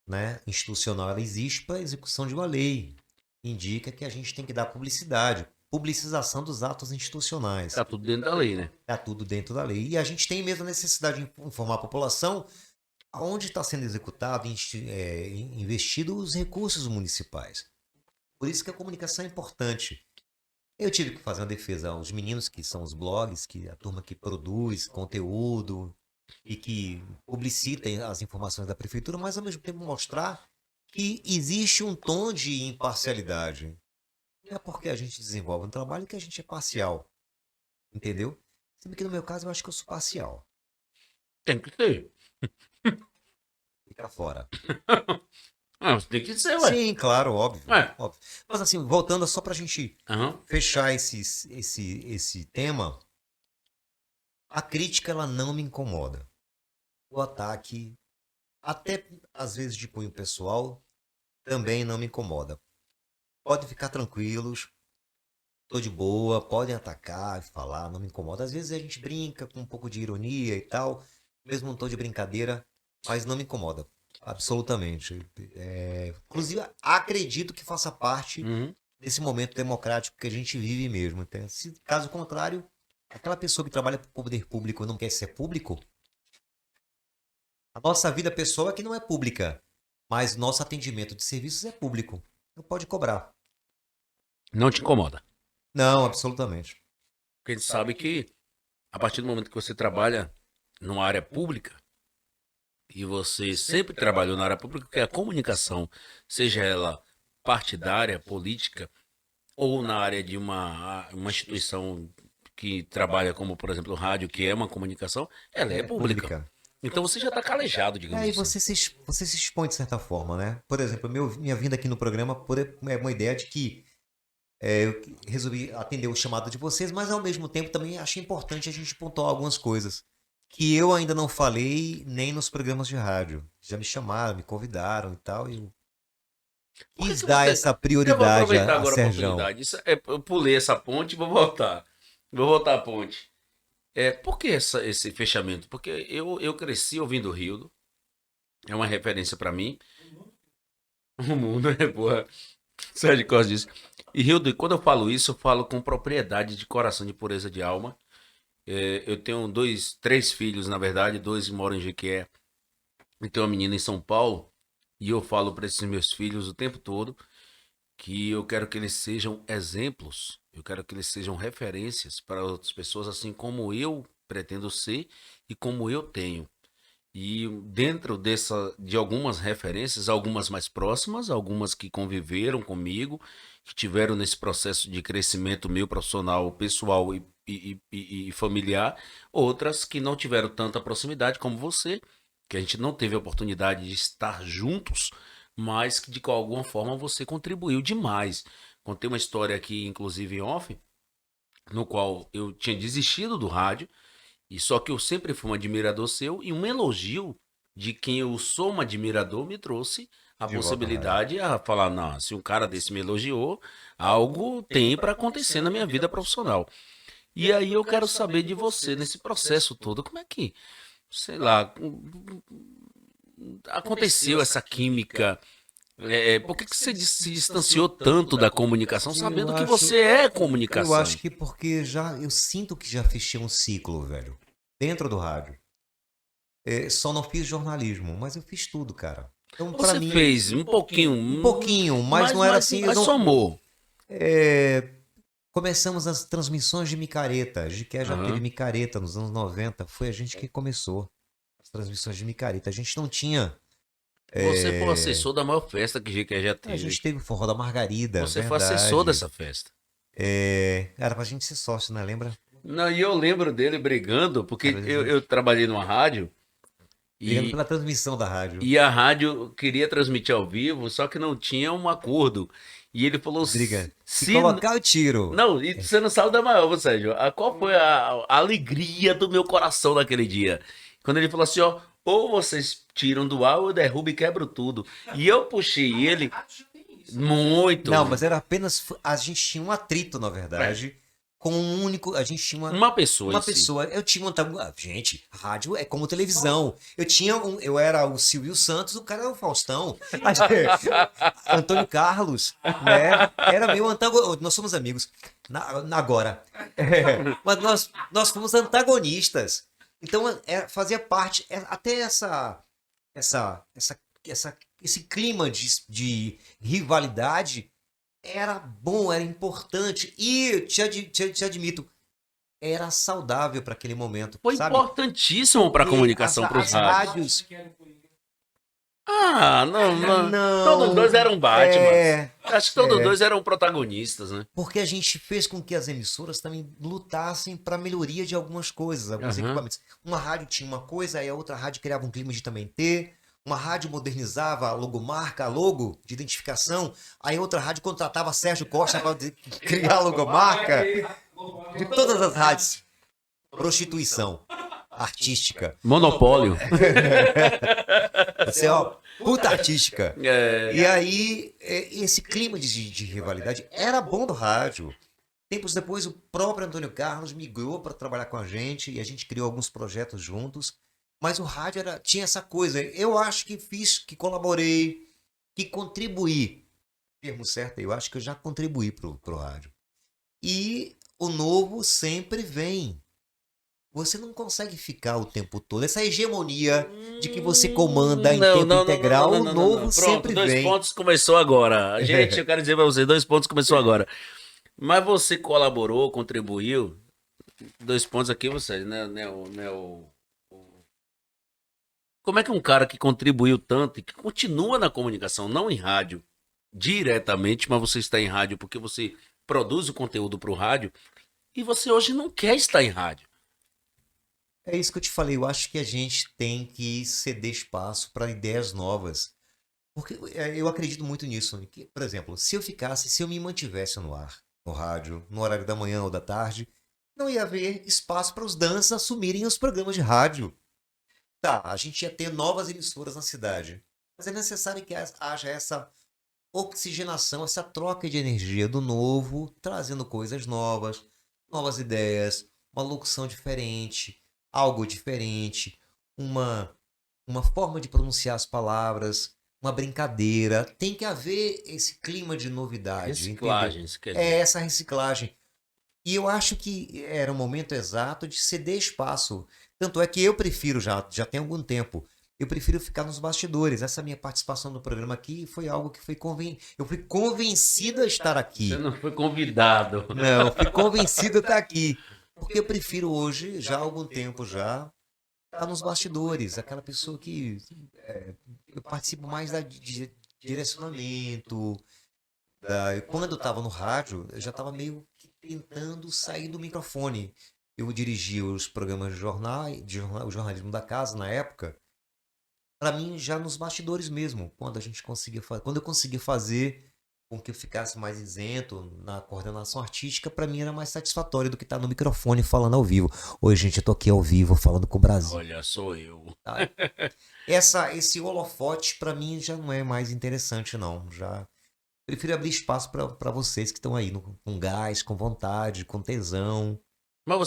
né, institucional, ela existe para a execução de uma lei. Indica que a gente tem que dar publicidade. publicização dos atos institucionais. Tá tudo dentro da lei, né? Está tudo dentro da lei. E a gente tem mesmo a necessidade de informar a população aonde está sendo executado, investido os recursos municipais. Por isso que a comunicação é importante. Eu tive que fazer uma defesa aos meninos que são os blogs, que a turma que produz conteúdo e que publicita as informações da prefeitura, mas ao mesmo tempo mostrar que existe um tom de imparcialidade. Não é porque a gente desenvolve um trabalho que a gente é parcial. Entendeu? Sendo que no meu caso eu acho que eu sou parcial. Tem que ter. Fica fora. Você tem que ser, ué. Sim, claro, óbvio, É. óbvio. Mas assim, voltando só pra gente Aham. fechar esse tema, a crítica ela não me incomoda. O ataque, até às vezes de cunho pessoal, também não me incomoda. Podem ficar tranquilos, tô de boa, podem atacar, falar, não me incomoda. Às vezes a gente brinca com um pouco de ironia e tal, mesmo num tom de brincadeira, mas não me incomoda. Absolutamente. Inclusive, acredito que faça parte Uhum. desse momento democrático que a gente vive mesmo. Então, caso contrário, aquela pessoa que trabalha para o poder público e não quer ser público, a nossa vida pessoal é que não é pública, mas nosso atendimento de serviços é público. Não pode cobrar. Não te incomoda. Não, absolutamente. Porque a gente sabe que a partir do momento que você trabalha numa área pública, e você sempre trabalhou na área pública, que é a comunicação, seja ela partidária, política, ou na área de uma instituição que trabalha como, por exemplo, o rádio, que é uma comunicação, ela é pública. Então você já está calejado, digamos E assim. você se expõe de certa forma, né? Por exemplo, minha vinda aqui no programa é uma ideia de que eu resolvi atender o chamado de vocês, mas ao mesmo tempo também achei importante a gente pontuar algumas coisas que eu ainda não falei nem nos programas de rádio. Já me chamaram, me convidaram e tal, e eu Por que quis que dar você- essa Eu vou prioridade aproveitar a agora a Serjão. oportunidade. Eu pulei essa ponte e vou voltar. Vou voltar a ponte. Por que esse fechamento? Porque eu cresci ouvindo o Rildo. É uma referência pra mim. O mundo é porra. Sérgio Costa disse. E Rildo, quando eu falo isso, eu falo com propriedade de coração, de pureza de alma. Eu tenho três filhos, na verdade, 2 moram em Jequié. E tenho uma menina em São Paulo. E eu falo para esses meus filhos o tempo todo que eu quero que eles sejam exemplos. Eu quero que eles sejam referências para outras pessoas, assim como eu pretendo ser e como eu tenho. E dentro de algumas referências, algumas mais próximas, algumas que conviveram comigo, que tiveram nesse processo de crescimento meu profissional, pessoal e familiar, outras que não tiveram tanta proximidade como você, que a gente não teve a oportunidade de estar juntos, mas que de alguma forma você contribuiu demais. Contei uma história aqui, inclusive em off, no qual eu tinha desistido do rádio, e só que eu sempre fui um admirador seu, e um elogio de quem eu sou um admirador me trouxe a De volta à possibilidade a falar, não, se um cara desse me elogiou, algo tem para acontecer na minha vida profissional. E aí eu quero saber de você nesse processo todo, como é que, sei lá, aconteceu essa química? Por que você se distanciou tanto da comunicação, sabendo que você é comunicação? Eu acho que porque eu sinto que já fechei um ciclo, velho, dentro do rádio. Só não fiz jornalismo, mas eu fiz tudo, cara. Então, pra Você mim, fez um pouquinho, mas não era assim. Mas somou. Começamos as transmissões de micareta. A Jequié já Aham. teve micareta nos anos 90. Foi a gente que começou as transmissões de micareta. A gente não tinha. Você foi o assessor da maior festa que Jequié já A teve. gente teve o Forró da Margarida. Você foi verdade. assessor dessa festa. Era pra gente ser sócio, né? Lembra? Não, e eu lembro dele brigando, porque Cara, eu trabalhei numa rádio Brigando e, pela transmissão da rádio. e a rádio queria transmitir ao vivo, só que não tinha um acordo. E ele falou, Briga. Se se colocar, eu tiro. não, e você não sabe da maior, Sérgio. Qual foi a alegria do meu coração naquele dia? Quando ele falou assim, ó, ou vocês tiram do ar ou eu derrubo e quebro tudo. E eu puxei ele muito. Não, mas era apenas. A gente tinha um atrito, na verdade, com um único. A gente tinha Uma pessoa uma em si. pessoa. Eu tinha um gente, rádio é como televisão. Eu era o Silvio Santos, o cara era o Faustão. Antônio Carlos, né? Era meio antagonista. Nós somos amigos. Agora. Mas nós fomos antagonistas. Então, fazia parte. Até esse clima de rivalidade era bom, era importante. E te admito, era saudável para aquele momento. Foi sabe? importantíssimo para a E comunicação, para os as rádios. rádios. Ah, não. Não. Todos dois eram Batman. É, Acho que todos dois eram protagonistas, né? porque a gente fez com que as emissoras também lutassem para melhoria de algumas coisas, alguns Aham. equipamentos. Uma rádio tinha uma coisa, aí a outra rádio criava um clima de também ter. Uma rádio modernizava a logomarca, a logo de identificação. Aí outra rádio contratava Sérgio Costa para criar a logomarca. De todas as rádios. Prostituição artística. Monopólio. Você, ó, puta artística. É, E aí, esse clima de rivalidade era bom do rádio. Tempos depois, o próprio Antônio Carlos migrou para trabalhar com a gente e a gente criou alguns projetos juntos. Mas o rádio tinha essa coisa. Eu acho que colaborei, que contribuí. Termo certo, eu acho que eu já contribuí pro rádio. E o novo sempre vem. Você não consegue ficar o tempo todo. Essa hegemonia de que você comanda em tempo integral, o novo Pronto, sempre dois vem. pontos começou agora. Gente, eu quero dizer pra você, 2 pontos começou agora. Mas você colaborou, contribuiu. 2 pontos aqui, você, né? Como é que um cara que contribuiu tanto e que continua na comunicação, não em rádio diretamente, mas você está em rádio porque você produz o conteúdo para o rádio e você hoje não quer estar em rádio? É isso que eu te falei. Eu acho que a gente tem que ceder espaço para ideias novas. Porque eu acredito muito nisso. Que, por exemplo, se eu me mantivesse no ar, no rádio, no horário da manhã ou da tarde, não ia haver espaço para os danças assumirem os programas de rádio. Tá, a gente ia ter novas emissoras na cidade. Mas é necessário que haja essa oxigenação, essa troca de energia do novo, trazendo coisas novas, novas ideias, uma locução diferente, algo diferente, uma forma de pronunciar as palavras, uma brincadeira. Tem que haver esse clima de novidade. Reciclagem, isso quer É dizer. essa reciclagem. E eu acho que era o momento exato de ceder espaço. Tanto é que eu prefiro, já tem algum tempo, eu prefiro ficar nos bastidores. Essa minha participação no programa aqui foi algo que eu fui convencido a estar aqui. Você não foi convidado. Não, eu fui convencido a estar aqui. Porque eu prefiro hoje, já há algum tempo já, estar nos bastidores. Aquela pessoa que eu participo mais de direcionamento. Quando eu estava no rádio, eu já estava meio que tentando sair do microfone. Eu dirigia os programas de o jornalismo da casa na época. Para mim, já nos bastidores mesmo, quando eu conseguia fazer com que eu ficasse mais isento na coordenação artística, para mim era mais satisfatório do que estar no microfone falando ao vivo. Oi, gente, eu tô aqui ao vivo falando com o Brasil. Olha, sou eu. Tá? Esse holofote para mim já não é mais interessante, não. Já prefiro abrir espaço para vocês que estão aí com gás, com vontade, com tesão. Mas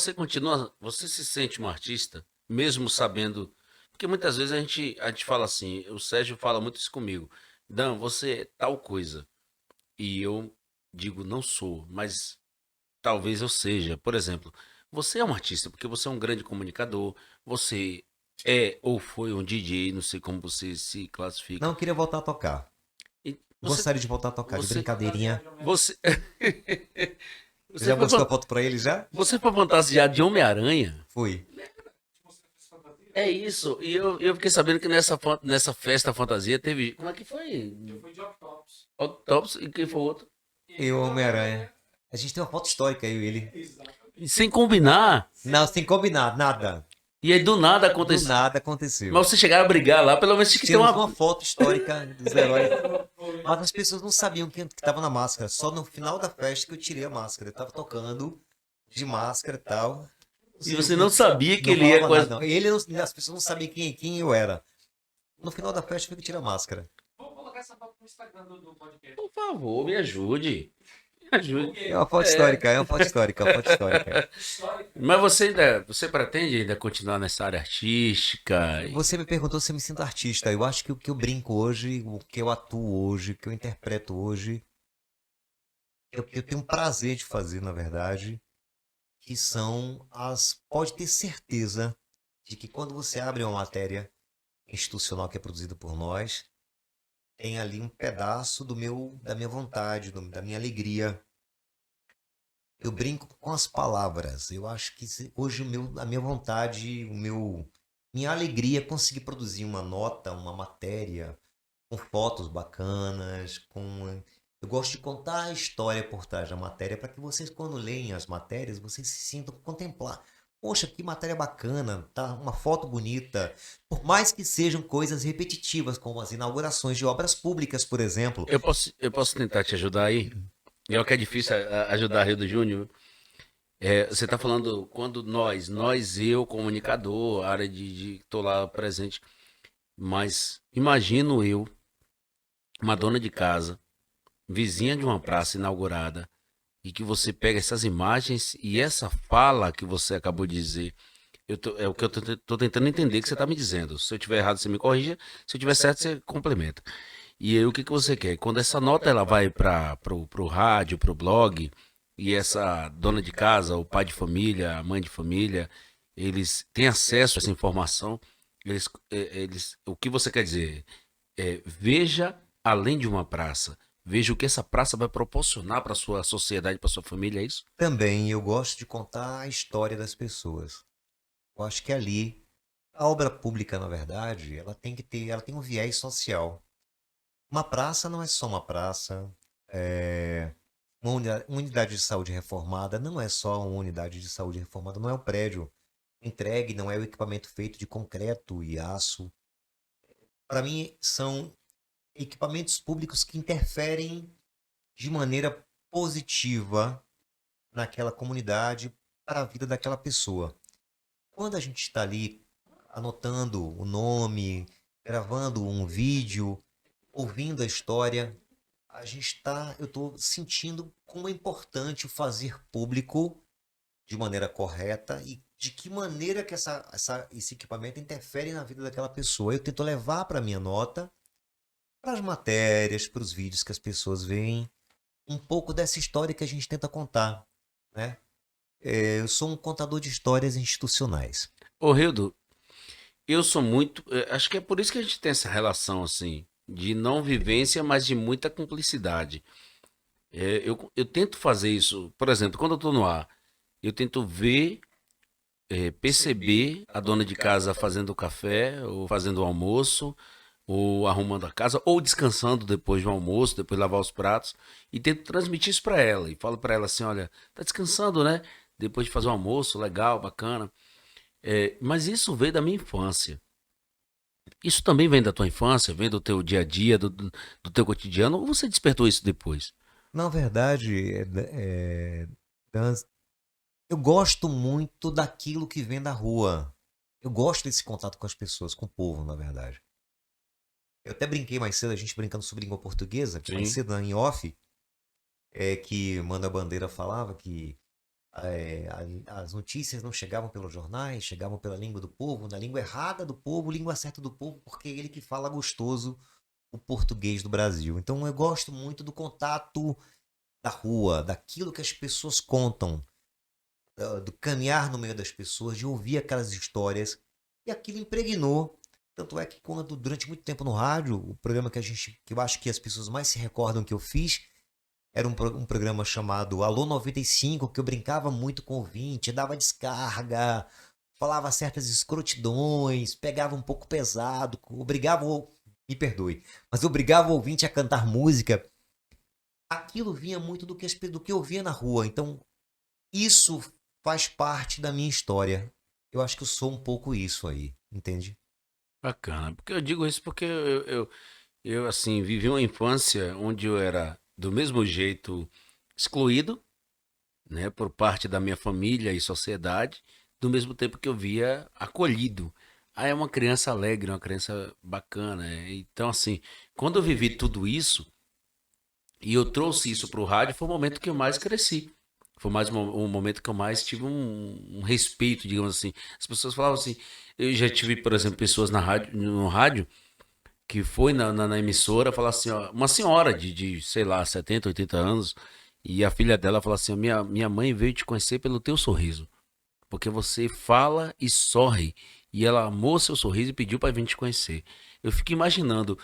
você se sente um artista, mesmo sabendo. Porque muitas vezes a gente fala assim, o Sérgio fala muito isso comigo. Dan, você é tal coisa. E eu digo, não sou, mas talvez eu seja. Por exemplo, você é um artista, porque você é um grande comunicador, você é ou foi um DJ, não sei como você se classifica. Não, eu queria voltar a tocar. E Gostaria de voltar a tocar, de você- brincadeirinha. Você. Você já mostrou a foto pra ele já? Você foi fantasiado de Homem-Aranha? Fui. É isso. E eu fiquei sabendo que nessa festa fantasia teve. Como é que foi? Foi de Octopus. Octopus e quem foi o outro? Eu, Homem-Aranha. A gente tem uma foto histórica, eu e ele. Exatamente. E sem combinar. Não, sem combinar, nada. E aí do nada Do aconteceu. nada aconteceu. Mas você chegaram a brigar lá, pelo menos tinha que ter Temos uma. uma foto histórica dos heróis. Mas as pessoas não sabiam que tava na máscara. Só no final da festa que eu tirei a máscara. Eu tava tocando de máscara e tal. E você não sabia que Não ele ia falava com nada, não. As pessoas não sabiam quem eu era. No final da festa foi que eu tirei a máscara. Vamos colocar essa foto no Instagram do podcast. Por favor, me ajude. Ajude. É uma foto histórica, é uma foto histórica, é uma foto histórica. Mas você pretende ainda continuar nessa área artística? Você me perguntou se eu me sinto artista. Eu acho que o que eu brinco hoje, o que eu atuo hoje, o que eu interpreto hoje, é o que eu tenho prazer de fazer, na verdade, que são as. Pode ter certeza de que quando você abre uma matéria institucional que é produzida por nós, tem ali um pedaço da minha vontade, da minha alegria. Eu brinco com as palavras. Eu acho que hoje a minha vontade, minha alegria é conseguir produzir uma nota, uma matéria com fotos bacanas, eu gosto de contar a história por trás da matéria para que vocês, quando leem as matérias, vocês se sintam contemplar. Poxa, que matéria bacana, tá? Uma foto bonita. Por mais que sejam coisas repetitivas, como as inaugurações de obras públicas, por exemplo. Eu posso tentar te ajudar aí? É que é difícil ajudar Rio do Júnior. Você está falando quando eu, comunicador, área de tô lá presente, mas imagino eu, uma dona de casa, vizinha de uma praça inaugurada, e que você pega essas imagens e essa fala que você acabou de dizer. É o que eu tô tentando entender que você está me dizendo. Se eu tiver errado, você me corrija. Se eu tiver certo, você complementa. E aí, o que você quer? Quando essa nota ela vai para pro rádio, pro blog, e essa dona de casa, o pai de família, a mãe de família, eles têm acesso a essa informação. O que você quer dizer? Veja além de uma praça. Veja o que essa praça vai proporcionar para sua sociedade, para sua família, é isso? Também eu gosto de contar a história das pessoas. Eu acho que ali, a obra pública, na verdade, ela tem um viés social. Uma praça não é só uma praça. Uma unidade de saúde reformada não é só uma unidade de saúde reformada, não é o prédio entregue, não é o equipamento feito de concreto e aço. Para mim, são equipamentos públicos que interferem de maneira positiva naquela comunidade para a vida daquela pessoa. Quando a gente está ali anotando o nome, gravando um vídeo, ouvindo a história, eu estou sentindo como é importante o fazer público de maneira correta e de que maneira que esse equipamento interfere na vida daquela pessoa. Eu tento levar para a minha nota, para as matérias, para os vídeos que as pessoas veem, um pouco dessa história que a gente tenta contar, né? Eu sou um contador de histórias institucionais. Ô, Rildo, eu sou muito. Acho que é por isso que a gente tem essa relação, assim, de não vivência, mas de muita cumplicidade. Eu tento fazer isso, por exemplo, quando eu tô no ar, eu tento ver, perceber a dona de casa fazendo o café, ou fazendo o almoço, ou arrumando a casa, ou descansando depois do almoço, depois de lavar os pratos, e tento transmitir isso para ela. E falo para ela assim: olha, tá descansando, né? Depois de fazer o almoço, legal, bacana. Mas isso veio da minha infância. Isso também vem da tua infância, vem do teu dia a dia, do teu cotidiano, ou você despertou isso depois? Na verdade, Dan, eu gosto muito daquilo que vem da rua. Eu gosto desse contato com as pessoas, com o povo, na verdade. Eu até brinquei mais cedo, a gente brincando sobre língua portuguesa, que mais Sim. cedo em off, que Manda Bandeira falava que as notícias não chegavam pelos jornais, chegavam pela língua do povo, na língua errada do povo, língua certa do povo, porque é ele que fala gostoso o português do Brasil. Então eu gosto muito do contato da rua, daquilo que as pessoas contam, do caminhar no meio das pessoas, de ouvir aquelas histórias, e aquilo impregnou. Tanto é que quando, durante muito tempo no rádio, o programa que eu acho que as pessoas mais se recordam que eu fiz, era um programa chamado Alô 95, que eu brincava muito com o ouvinte, dava descarga, falava certas escrotidões, pegava um pouco pesado, me perdoe, mas obrigava o ouvinte a cantar música. Aquilo vinha muito do que eu via na rua, então isso faz parte da minha história. Eu acho que eu sou um pouco isso aí, entende? Bacana. Porque eu digo isso porque eu assim, vivi uma infância onde eu era do mesmo jeito excluído, né, por parte da minha família e sociedade, do mesmo tempo que eu via acolhido. Aí é uma criança alegre, uma criança bacana. Então, assim, quando eu vivi tudo isso, E eu trouxe isso para o rádio, foi o momento que eu mais cresci. Foi mais um momento que eu mais tive um respeito, digamos assim. As pessoas falavam assim, eu já tive, por exemplo, pessoas no rádio que foi na emissora falar assim, ó, uma senhora sei lá, 70, 80 anos, e a filha dela falou assim, minha mãe veio te conhecer pelo teu sorriso, porque você fala e sorri, e ela amou seu sorriso e pediu para vir te conhecer. Eu fico imaginando,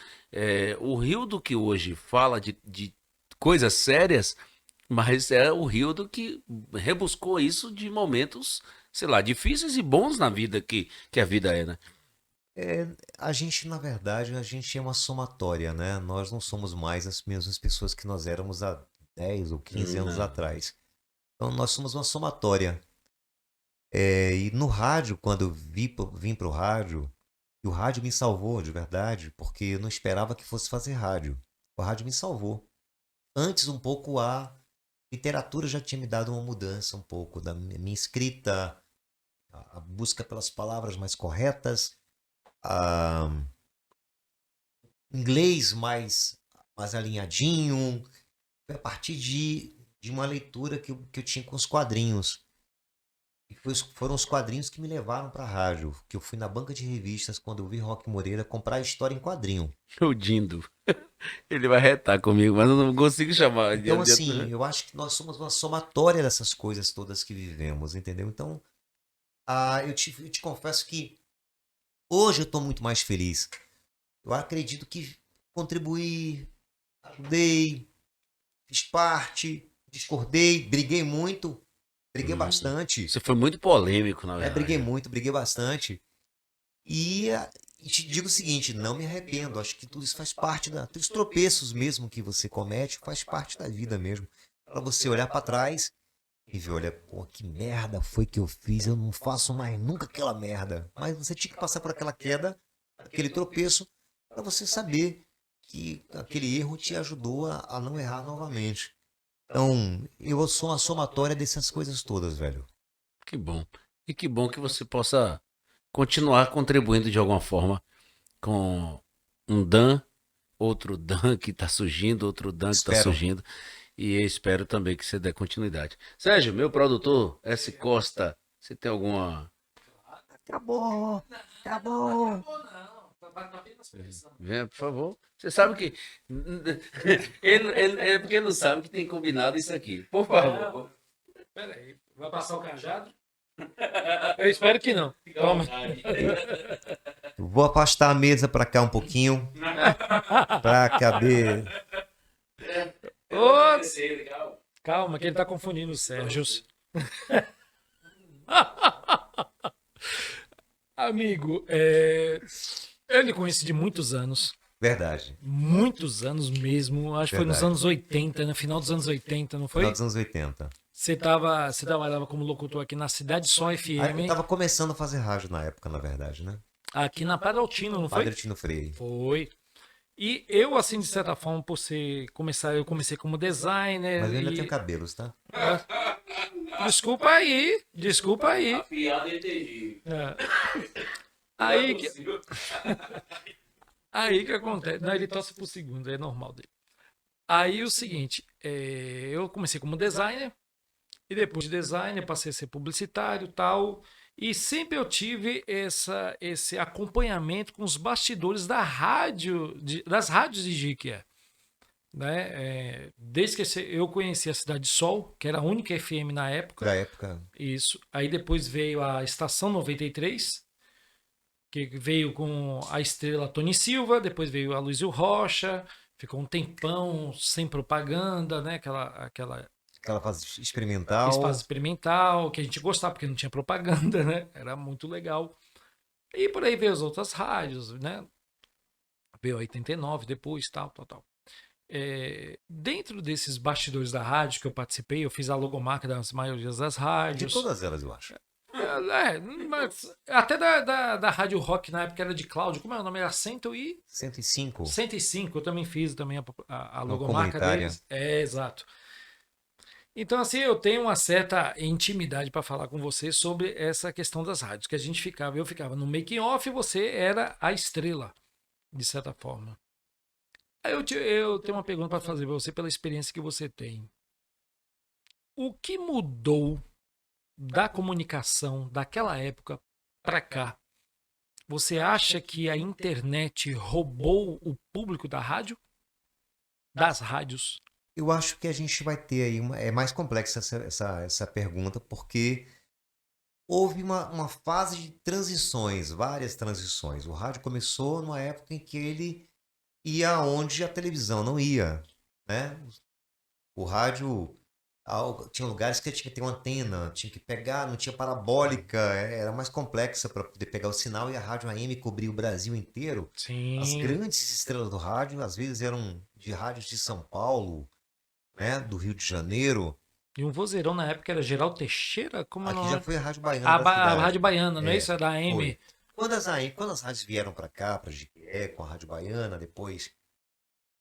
o Rildo que hoje fala de coisas sérias, mas é o Rildo que rebuscou isso de momentos, sei lá, difíceis e bons na vida que a vida é, né? A gente, na verdade, a gente é uma somatória, né? Nós não somos mais as mesmas pessoas que nós éramos há 10 ou 15 anos Não. atrás. Então, nós somos uma somatória. E no rádio, quando eu vim para o rádio, e o rádio me salvou de verdade, porque eu não esperava que fosse fazer rádio. O rádio me salvou. Antes, um pouco, a literatura já tinha me dado uma mudança um pouco da minha escrita, a busca pelas palavras mais corretas, a inglês mais alinhadinho. Foi a partir de uma leitura que eu tinha com os quadrinhos. E foram os quadrinhos que me levaram para a rádio. Que eu fui na banca de revistas quando eu vi Roque Moreira comprar a história em quadrinho. O Dindo. Ele vai retar comigo, mas eu não consigo chamar. Então, assim, eu acho que nós somos uma somatória dessas coisas todas que vivemos, entendeu? Então, eu te confesso que hoje eu estou muito mais feliz. Eu acredito que contribuí, ajudei, fiz parte, discordei, briguei muito, briguei bastante. Você foi muito polêmico, na verdade. Briguei muito, briguei bastante. E te digo o seguinte, não me arrependo. Acho que tudo isso faz parte dos tropeços mesmo que você comete, faz parte da vida mesmo. Para você olhar para trás e ver, olha, pô, que merda foi que eu fiz, eu não faço mais nunca aquela merda. Mas você tinha que passar por aquela queda, aquele tropeço, para você saber que aquele erro te ajudou a não errar novamente. Então, eu sou uma somatória dessas coisas todas, velho. Que bom. E que bom que você possa continuar contribuindo de alguma forma com um Dan, outro Dan que está surgindo, outro Dan que está Espero. surgindo. E eu espero também que você dê continuidade. Sérgio, meu produtor, S. Costa, você tem alguma. Acabou, acabou. Venha, por favor. Você sabe que. Ele é porque não sabe que tem combinado isso aqui. Por favor. Pera aí, vai passar o cajado? Eu espero que não. Toma. Vou afastar a mesa para cá um pouquinho, para caber. Ô, calma, que ele tá confundindo os Sérgios. Amigo, eu lhe conheço de muitos anos. Verdade. Muitos anos mesmo. Acho que foi nos Verdade. anos 80, no final dos anos 80, não foi? Final dos anos 80. Você trabalhava como locutor aqui na Cidade Sol Eu FM, tava começando a fazer rádio na época, na verdade, né? aqui na Padre-Altino, não foi? Padre Tino Freire. Foi. E eu, assim, de certa forma, eu comecei como designer. Mas eu ainda e- tenho cabelos, tá? Desculpa aí, desculpa aí. Piada entendi. É. Aí que, aí que acontece. Não, ele torce pro segundo, é normal dele. Aí o seguinte, eu comecei como designer, e depois de designer passei a ser publicitário e tal. E sempre eu tive esse acompanhamento com os bastidores da rádio, das rádios de Jiquié. Né? Desde que eu conheci a Cidade Sol, que era a única FM na época. Da época. Isso. Aí depois veio a Estação 93, que veio com a estrela Tony Silva, depois veio a Luizio Rocha, ficou um tempão sem propaganda, né? Aquela fase experimental. Espaço experimental, que a gente gostava, porque não tinha propaganda, né? Era muito legal. E por aí veio as outras rádios, né? Veio a 89 depois, tal. Dentro desses bastidores da rádio que eu participei, eu fiz a logomarca das maiorias das De rádios. todas elas, eu acho. Mas até da Rádio Rock na época era de Cláudio, como é o nome? Era 105. 105, eu também fiz também a Uma logomarca comunitária. deles. Exato. Então, assim, eu tenho uma certa intimidade para falar com você sobre essa questão das rádios, que eu ficava no making off e você era a estrela, de certa forma. Aí eu tenho uma pergunta para fazer para você pela experiência que você tem. O que mudou da comunicação daquela época para cá? Você acha que a internet roubou o público da rádio? Das rádios? Eu acho que a gente vai ter aí é mais complexa essa pergunta, porque houve uma fase de transições, várias transições. O rádio começou numa época em que ele ia onde a televisão não ia, né? O rádio tinha lugares que tinha que ter uma antena, tinha que pegar, não tinha parabólica, era mais complexa para poder pegar o sinal, e a rádio AM cobria o Brasil inteiro. As Sim. grandes estrelas do rádio às vezes eram de rádios de São Paulo, né, do Rio de Janeiro. E um vozeirão na época era Geraldo Teixeira? Como é o Aqui nome? já foi a Rádio Baiana da A cidade. Rádio Baiana, não é isso? É da AM. Foi. Quando as rádios vieram para cá, para Jequié, com a Rádio Baiana, depois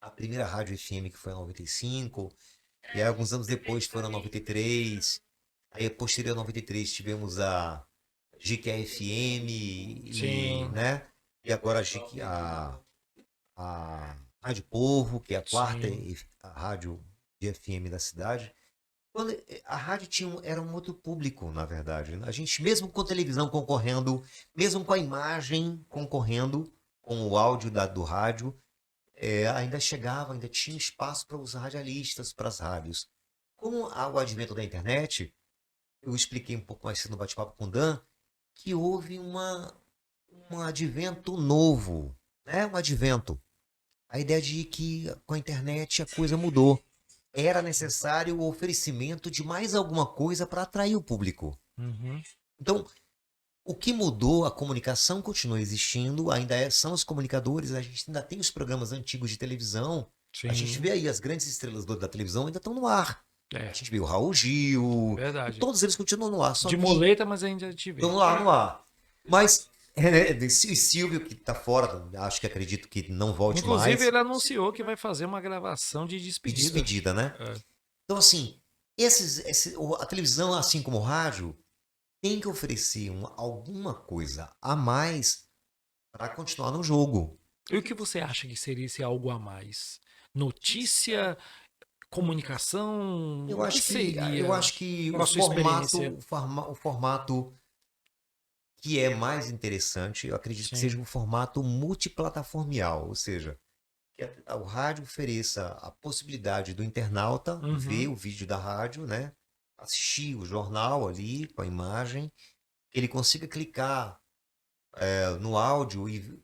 a primeira rádio FM, que foi a 95, e aí, alguns anos depois foram a 93, aí posterior a 93 tivemos a Jequié FM, Sim. né? E agora a Rádio Povo, que é a quarta Sim. a rádio de FM da cidade. Quando a rádio era um outro público, na verdade. A gente, mesmo com televisão concorrendo, mesmo com a imagem concorrendo com o áudio do rádio, ainda chegava, ainda tinha espaço para os radialistas, para as rádios. Com o advento da internet, eu expliquei um pouco mais cedo no bate-papo com o Dan, que houve um advento novo, né? Um advento. A ideia de que com a internet a coisa mudou. Era necessário o oferecimento de mais alguma coisa para atrair o público. Uhum. Então, o que mudou, a comunicação continua existindo, ainda são os comunicadores, a gente ainda tem os programas antigos de televisão, Sim. a gente vê aí as grandes estrelas da televisão ainda estão no ar. É, A gente vê o Raul Gil, verdade. todos eles continuam no ar, só De que moleta, mas ainda te vê. estão lá no ar. Mas o Silvio, que está fora, acredito que não volte Inclusive, mais, ele anunciou que vai fazer uma gravação de e despedida. despedida, né? É. Então, assim, a televisão, assim como o rádio, tem que oferecer alguma coisa a mais para continuar no jogo. E o que você acha que seria esse algo a mais? Notícia, comunicação? Eu O acho que que, seria? eu acho que Qual a sua experiência? o formato que é mais interessante, eu acredito que Sim. seja um formato multiplataformial, ou seja, que o rádio ofereça a possibilidade do internauta Uhum. ver o vídeo da rádio, né? Assistir o jornal ali com a imagem, que ele consiga clicar no áudio e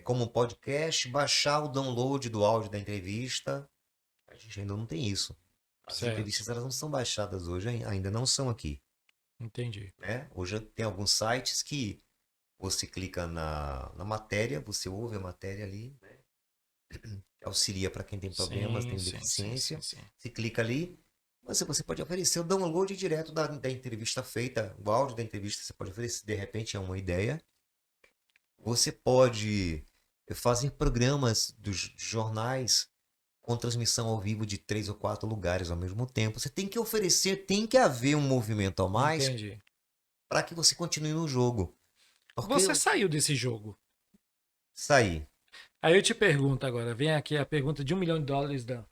como podcast, baixar o download do áudio da entrevista. A gente ainda não tem isso. As Certo. entrevistas elas não são baixadas hoje, ainda não são aqui, Entendi. né? Hoje tem alguns sites que você clica na matéria, você ouve a matéria ali, né? Auxilia para quem tem problemas, tem deficiência. Sim. Você clica ali, você pode oferecer o download direto da entrevista feita, o áudio da entrevista você pode oferecer, de repente é uma ideia. Você pode fazer programas dos jornais com transmissão ao vivo de 3 ou 4 lugares ao mesmo tempo. Você tem que oferecer, tem que haver um movimento a mais Entendi. para que você continue no jogo. Porque Você saiu desse jogo. sair. Aí eu te pergunto agora, vem aqui a pergunta de $1 milhão, Dan.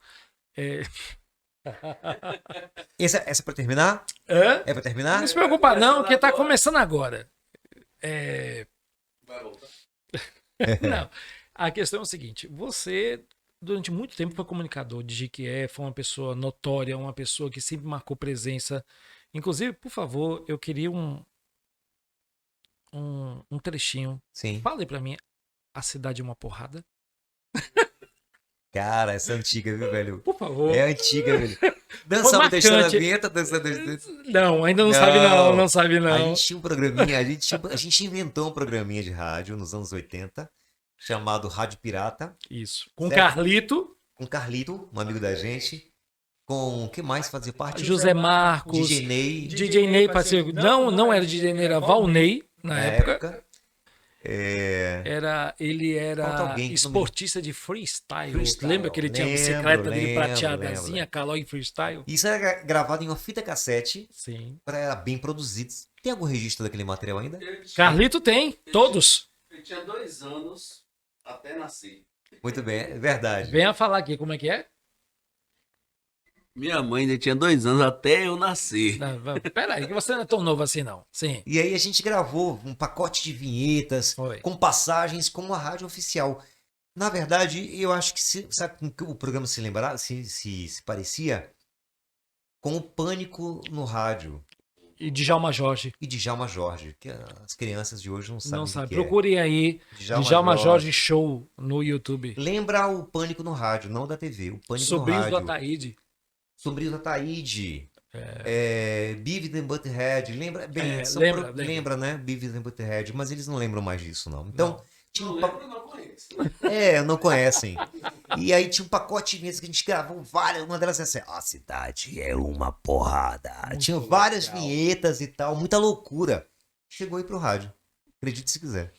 Essa é para terminar? Hã? É para terminar? Não se preocupa não, porque tá começando agora. Vai voltar. Não, a questão é o seguinte, você durante muito tempo foi comunicador de Jequié, foi uma pessoa notória, uma pessoa que sempre marcou presença. Inclusive, por favor, eu queria um trechinho. Sim. Fale pra mim, a cidade é uma porrada? Cara, essa é antiga, viu, velho? Por favor. É antiga, velho. Dançamos marcante. deixando a vinheta, dançando. Não, ainda não sabe não, não sabe A não. gente tinha um programinha, a gente inventou um programinha de rádio nos anos 80, chamado Rádio Pirata, Isso. Com Certo. Carlito, com Carlito, um amigo da gente, com que mais fazia parte? José Marcos, DJ Ney, DJ Ney, parceiro. Não era DJ Ney, era Valney na época. Ele Falta era alguém que esportista de freestyle. Freestyle. Lembra que ele tinha a bicicleta dele prateadazinha, Caloi Freestyle? Isso era gravado em uma fita cassete, Sim. era bem produzido. Tem algum registro daquele material ainda? Carlito tem, todos. Ele tinha 2 anos até nascer. Muito bem, é verdade. Venha falar aqui como é que é. Minha mãe ainda tinha 2 anos até eu nascer. Peraí, que você não é tão novo assim, não. Sim, E aí a gente gravou um pacote de vinhetas foi. com passagens como a rádio oficial. Na verdade, eu acho que sabe com que o programa se lembrava, se parecia com o Pânico no rádio E Djalma Jorge. e Djalma Jorge, que as crianças de hoje não sabem Não o que sabe. que Procurem aí é. Djalma Jorge Show no YouTube. Lembra o Pânico no rádio, não da TV, o Pânico Sobrinhos no do rádio. Ataíde. Sobrinhos da Taíde. Beavis and Butthead. Lembra? Bem, Lembra. lembra, né? Beavis and Butthead, mas eles não lembram mais disso, não. Então, tinha Não um lembro, não conheço. não conhecem. E aí tinha um pacote de vezes que a gente gravou várias. Uma delas é assim: a cidade é uma porrada. Tinha várias vinhetas e tal, muita loucura. Chegou aí pro rádio. Acredite se quiser.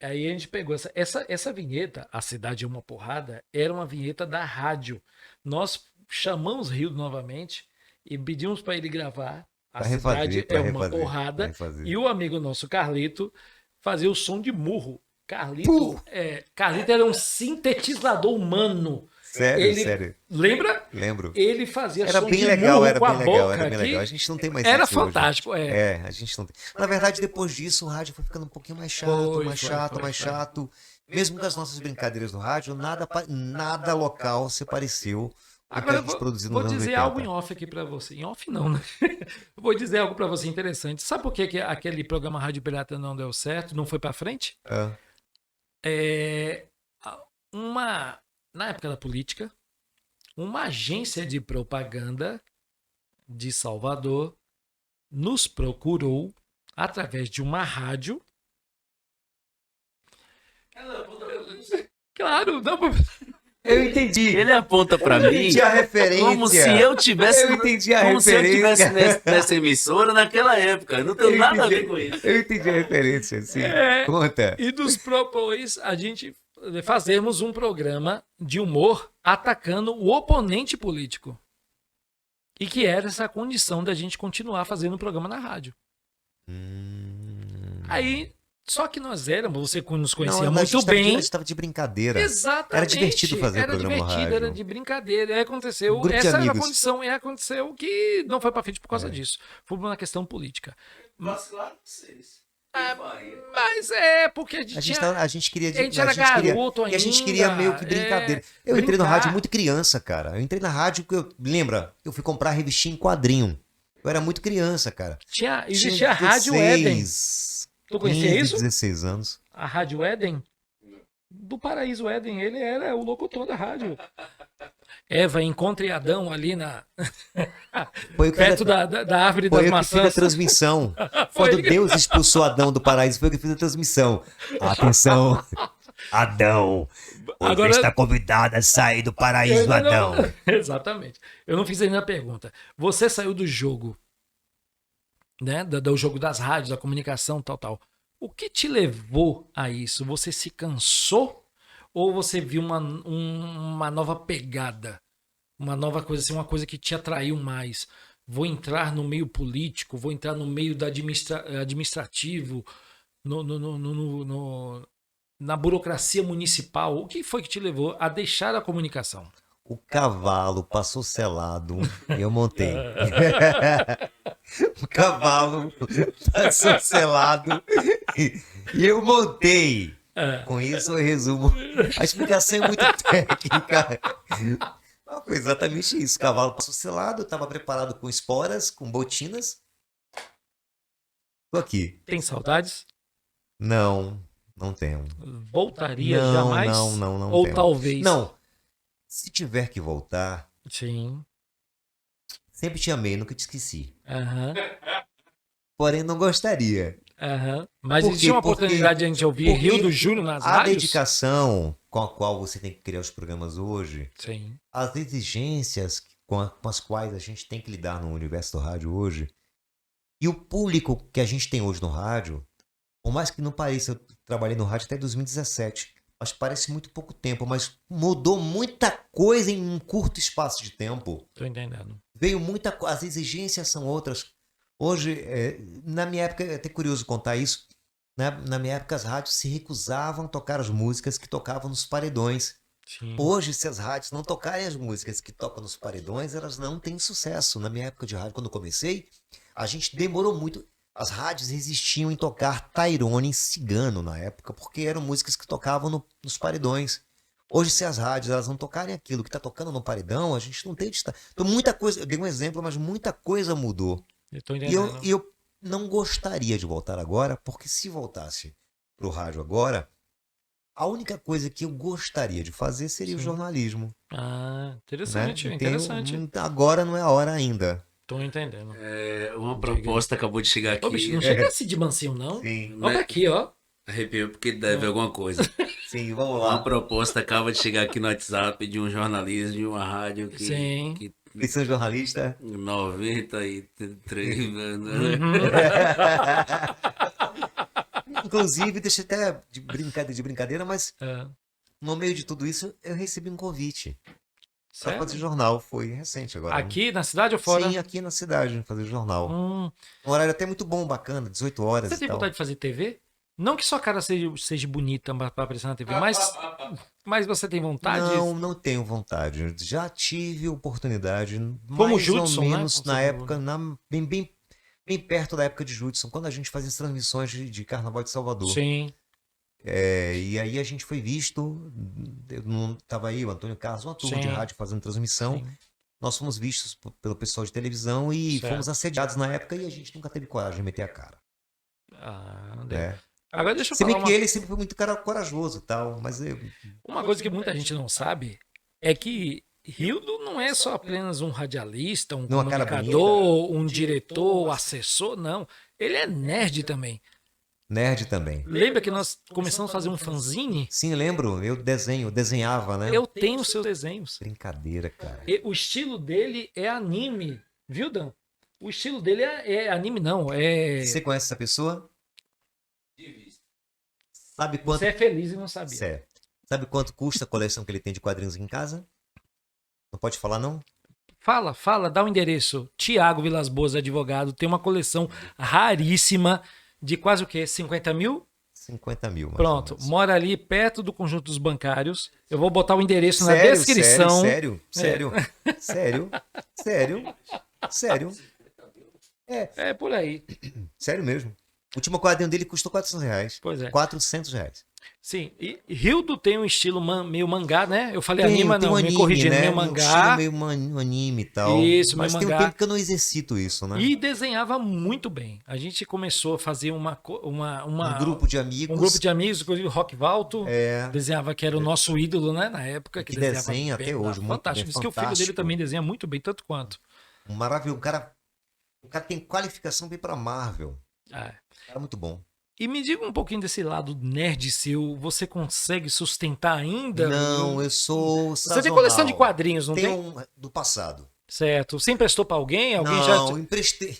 Aí a gente pegou essa vinheta, A Cidade é uma Porrada, era uma vinheta da rádio. Nós chamamos Rio novamente e pedimos para ele gravar A Pra Cidade refazer, pra é uma refazer, Porrada. pra refazer. E o amigo nosso, Carlito, fazia o som de murro. Carlito era um sintetizador humano. Sério, Ele- sério. Lembra? Lembro. Ele fazia Era som bem de legal, murro era com a bem legal, boca era bem aqui. legal. A gente não tem mais Era isso hoje. fantástico, A gente não tem. Na verdade, depois disso, o rádio foi ficando um pouquinho mais chato, Foi, mais foi, chato, foi, mais foi. chato. Mesmo com as nossas brincadeiras no rádio, nada local se pareceu com o que Agora a eu gente produziu nos vou anos dizer 80. algo em off aqui pra você. Em off não, né? Eu vou dizer algo pra você interessante. Sabe por que que aquele programa Rádio Pirata não deu certo, não foi pra frente? Ah, Na época da política, uma agência de propaganda de Salvador nos procurou através de uma rádio. Claro, não, eu entendi. Ele aponta pra Eu mim entendi a referência. como se eu tivesse, Eu entendi a como se eu tivesse referência. nessa emissora naquela época. Eu não tenho nada a ver com isso. Eu entendi a referência, sim. É. Conta. e nos propôs a gente fazermos um programa de humor atacando o oponente político. E que era essa condição da gente continuar fazendo o programa na rádio. Aí, só que nós éramos, você nos conhecia Não, muito bem. A gente tava de brincadeira. Exatamente. Era divertido fazer o Era programa no divertido, rádio. era de brincadeira. Aí aconteceu, Um grupo de essa era a amigos. condição, e aconteceu que não foi pra frente por causa disso. Foi por uma questão política. Vacilaram vocês. Mas é porque a gente, A gente queria a gente era garoto E a gente ainda, queria meio que brincadeira. Eu entrei no rádio muito criança, cara. Eu entrei na rádio, lembra? Eu fui comprar revistinha em quadrinho. Eu era muito criança, cara. Existia a Rádio Éden. 16, Tu conhecia 15, isso? 16 anos. A Rádio Éden? Do Paraíso Éden, ele era o locutor da rádio. Eva, encontre Adão ali Foi o que perto da árvore das Foi eu que fiz a maçãs. transmissão. Foi Quando ele que- Deus expulsou Adão do paraíso, foi eu que fiz a transmissão. Atenção, Adão. Você Agora- está convidado a sair do Eu paraíso, ainda não- Adão. Exatamente. Eu não fiz ainda a pergunta. Você saiu do jogo, né? Do jogo das rádios, da comunicação, tal. O que te levou a isso? Você se cansou? Ou você viu uma nova pegada? Uma nova coisa, assim, uma coisa que te atraiu mais? Vou entrar no meio político, vou entrar no meio da administrativo, na burocracia municipal. O que foi que te levou a deixar a comunicação? O cavalo passou selado e eu montei. O cavalo passou selado e eu montei. Com isso eu resumo. A explicação é muito técnica. Foi exatamente isso. O cavalo passou selado, eu estava preparado com esporas, com botinas. Tô aqui. Tem saudades? Não tenho. Voltaria Não, jamais? não Ou tenho. talvez? Não. Se tiver que voltar, Sim. sempre te amei, nunca te esqueci. Aham. Porém, não gostaria. Aham. Mas Por existe quê? uma oportunidade de a gente ouvir Porque Rio do Júnior nas a rádios? dedicação com a qual você tem que criar os programas hoje, Sim. as exigências com as quais a gente tem que lidar no universo do rádio hoje, e o público que a gente tem hoje no rádio, por mais que não pareça, eu trabalhei no rádio até 2017, mas parece muito pouco tempo, mas mudou muita coisa em um curto espaço de tempo. Tô entendendo. Veio muita coisa, as exigências são outras. Hoje, na minha época, é até curioso contar isso, Na minha época, as rádios se recusavam a tocar as músicas que tocavam nos paredões. Sim. Hoje, se as rádios não tocarem as músicas que tocam nos paredões, elas não têm sucesso. Na minha época de rádio, quando eu comecei, a gente demorou muito. As rádios resistiam em tocar Tairone Cigano na época, porque eram músicas que tocavam nos paredões. Hoje, se as rádios elas não tocarem aquilo que está tocando no paredão, a gente não tem destaque. Então, muita coisa, eu dei um exemplo, mas muita coisa mudou. Eu tô E entendendo. eu não gostaria de voltar agora, porque se voltasse pro rádio agora, a única coisa que eu gostaria de fazer seria o Sim. jornalismo. Ah, Né? interessante, Então, interessante. agora não é a hora ainda. Tô entendendo. Uma proposta acabou de chegar Ô, bicho, aqui. não chega assim de mansinho, não. Sim, Olha aqui, ó. Arrepiou porque deve alguma coisa. sim, vamos Uma lá. proposta acaba de chegar aqui no WhatsApp de um jornalista de uma rádio Sim. que Precisa de jornalista? 93 anos. Uhum. Inclusive, deixa até de brincadeira, mas É. no meio de tudo isso, eu recebi um convite para Sério? fazer jornal. Foi recente agora. Aqui na cidade ou fora? Sim, aqui na cidade, fazer jornal. Hum. Um horário até muito bom, bacana, 18 horas Você e tem tal. vontade de fazer TV? Não que sua cara seja bonita pra aparecer na TV, mas você tem vontade? Não tenho vontade. Já tive oportunidade, Como mais Judson, ou né? menos Como na você época, bem perto da época de Judson, quando a gente fazia as transmissões de Carnaval de Salvador. Sim. E aí a gente foi visto, não tava aí o Antônio Carlos, uma turma de Sim. rádio fazendo transmissão. Sim. Nós fomos vistos pelo pessoal de televisão e Certo. fomos assediados na época e a gente nunca teve coragem de meter a cara. Ah, Né? Agora deixa eu Se bem falar que ele sempre foi muito corajoso e tal, mas uma coisa que muita gente não sabe é que Hildo não é só apenas um radialista, um Não, cara comunicador, um diretor, assessor, não. Ele é nerd também. nerd também. Lembra que nós começamos a fazer um fanzine? Sim, lembro, eu desenhava, né? Eu tenho os seus desenhos. Brincadeira, cara. E o estilo dele é anime, viu, Dan? O estilo dele é anime, não. Você conhece essa pessoa? Sabe quanto? Você é feliz e não sabia. Certo. Sabe quanto custa a coleção que ele tem de quadrinhos em casa? Não pode falar, não? Fala, dá o endereço. Tiago Vilas Boas, advogado, tem uma coleção raríssima de quase o quê? 50 mil? 50 mil. mais ou Pronto, menos. mora ali perto do conjunto dos bancários. Eu vou botar o endereço na Sério, descrição. Sério. É por aí. Sério mesmo. O último quadrinho dele custou R$400. Pois é. R$400. Sim, e Hildo tem um estilo meio mangá, né? Eu falei Tem anima, um não, me anime, corrigindo, né? meio Um mangá. estilo meio anime e tal. Isso, mas meio tem um mangá. tempo que eu não exercito isso, né? E desenhava muito bem. A gente começou a fazer Um grupo de amigos. um grupo de amigos, inclusive o Rock Valto, É. desenhava, que era o nosso ídolo, né, na época. Que desenhava desenha bem, até hoje, muito fantástico. bem, Diz que o filho dele fantástico. também desenha muito bem, tanto quanto. Maravilhoso. O cara tem qualificação bem pra Marvel. É. Cara muito bom. E me diga um pouquinho desse lado nerd seu, você consegue sustentar ainda? Não, eu sou Você tem coleção de quadrinhos, não tem? Tem um do passado. Certo. Você emprestou pra alguém? Alguém não, já... eu emprestei.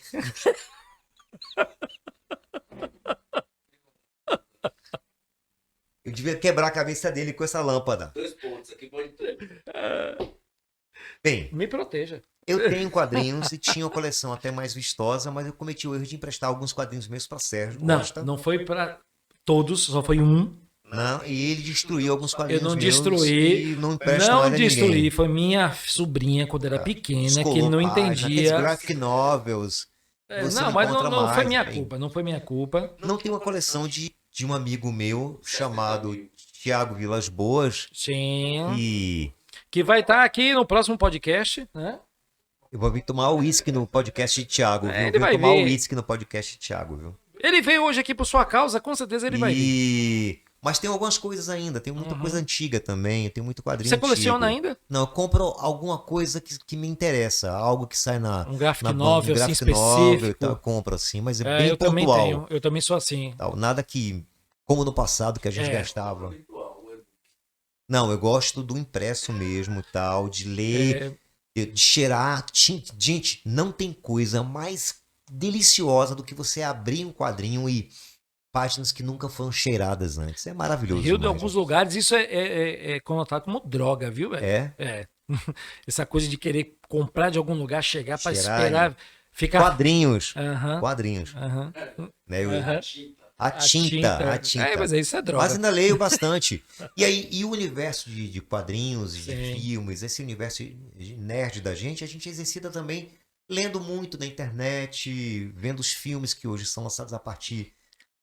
Eu devia quebrar a cabeça dele com essa lâmpada. 2 pontos aqui, pode. Bem, Me proteja. eu tenho quadrinhos e tinha uma coleção até mais vistosa, mas eu cometi o erro de emprestar alguns quadrinhos meus para Sérgio Costa. Não foi pra todos, só foi um. Não, e ele destruiu alguns quadrinhos Eu não meus destruí. e não empresta Não mais a destruí, ninguém. foi minha sobrinha quando era pequena, que Descolou não página, aqueles entendia. graphic novels. Você Não, mas encontra não foi mais, minha bem. culpa, não foi minha culpa. Não tem uma coleção de um amigo meu chamado Tiago Vilas Boas Sim. e Que vai estar aqui no próximo podcast, né? eu vou vir tomar uísque no podcast de Thiago, viu? ele Eu vou vai tomar ver. uísque no podcast de Thiago, viu? Ele veio hoje aqui por sua causa, com certeza ele vai vir. Mas tem algumas coisas ainda, tem muita coisa antiga também, tem muito quadrinho Você coleciona antigo. ainda? Não, eu compro alguma coisa que me interessa, algo que sai na Um graphic na novel, assim, graphic novel e específico. tal, eu compro assim, mas é É, bem eu também pontual. tenho, eu também sou assim. Tal, nada que como no passado que a gente É. gastava. Não, eu gosto do impresso mesmo, tal, de ler, de cheirar. Gente, não tem coisa mais deliciosa do que você abrir um quadrinho e páginas que nunca foram cheiradas antes. É maravilhoso. Rio de demais, alguns gente. lugares isso é conotado como droga, viu, velho? É. É. Essa coisa de querer comprar de algum lugar, chegar pra Cheirar esperar, ficar. Quadrinhos. Aham. Quadrinhos. Aham. Né? Aham. A tinta. É, mas isso é droga. Mas ainda leio bastante. E aí, e o universo de quadrinhos e de Sim. filmes, esse universo nerd da gente, a gente exercita também lendo muito na internet, vendo os filmes que hoje são lançados a partir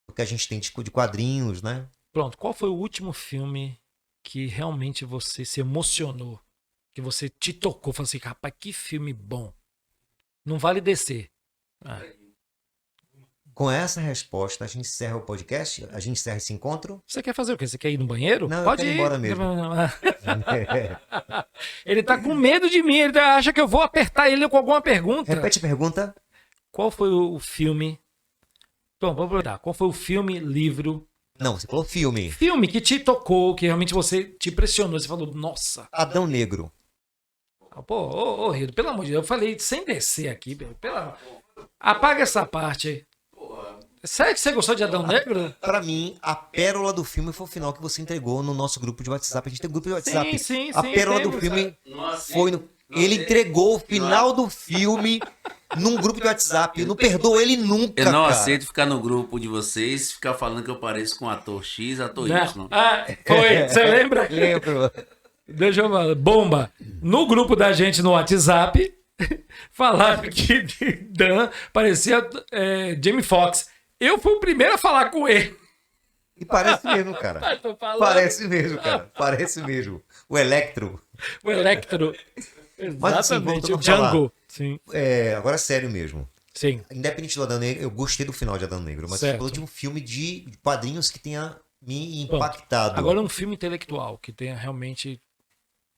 do que a gente tem de quadrinhos, né? Pronto, qual foi o último filme que realmente você se emocionou? Que você te tocou? Falou assim, rapaz, que filme bom. Não vale descer. Ah, Com essa resposta, a gente encerra o podcast, a gente encerra esse encontro. você quer fazer o quê? Você quer ir no banheiro? Não, eu Pode quero ir ir. embora mesmo. Ele tá com medo de mim, ele acha que eu vou apertar ele com alguma pergunta. Repete a pergunta. Qual foi o filme? Bom, vamos perguntar. Qual foi o filme, livro, Não, você falou filme. filme que te tocou, que realmente você te impressionou? Você falou, nossa. Adão Negro. Pô, ô Rido, pelo amor de Deus, eu falei sem descer aqui, velho. Apaga essa parte aí. Sério que você gostou de Adão Negro? Pra mim, a pérola do filme foi o final que você entregou no nosso grupo de WhatsApp. A gente tem um grupo de WhatsApp. Sim, A pérola do temos. filme foi no... Ele entregou o final do filme num grupo de WhatsApp. Eu não perdoo ele nunca, Eu não cara. aceito ficar no grupo de vocês, ficar falando que eu pareço com ator X, ator Y. Não. Ah, foi. Você lembra? Lembro. Deixa eu falar. Bomba. No grupo da gente no WhatsApp, falaram que Dan parecia Jamie Foxx. Eu fui o primeiro a falar com ele. E parece mesmo, cara. Tô falando. Parece mesmo, cara. Parece mesmo. O Electro. O Electro. Mas, assim, Exatamente. voltando O a falar. Django. Sim. Agora é sério mesmo. Sim. Independente do Adão Negro, eu gostei do final de Adão Negro, mas Certo. você falou de um filme de quadrinhos que tenha me Pronto. impactado. Agora um filme intelectual que tenha realmente.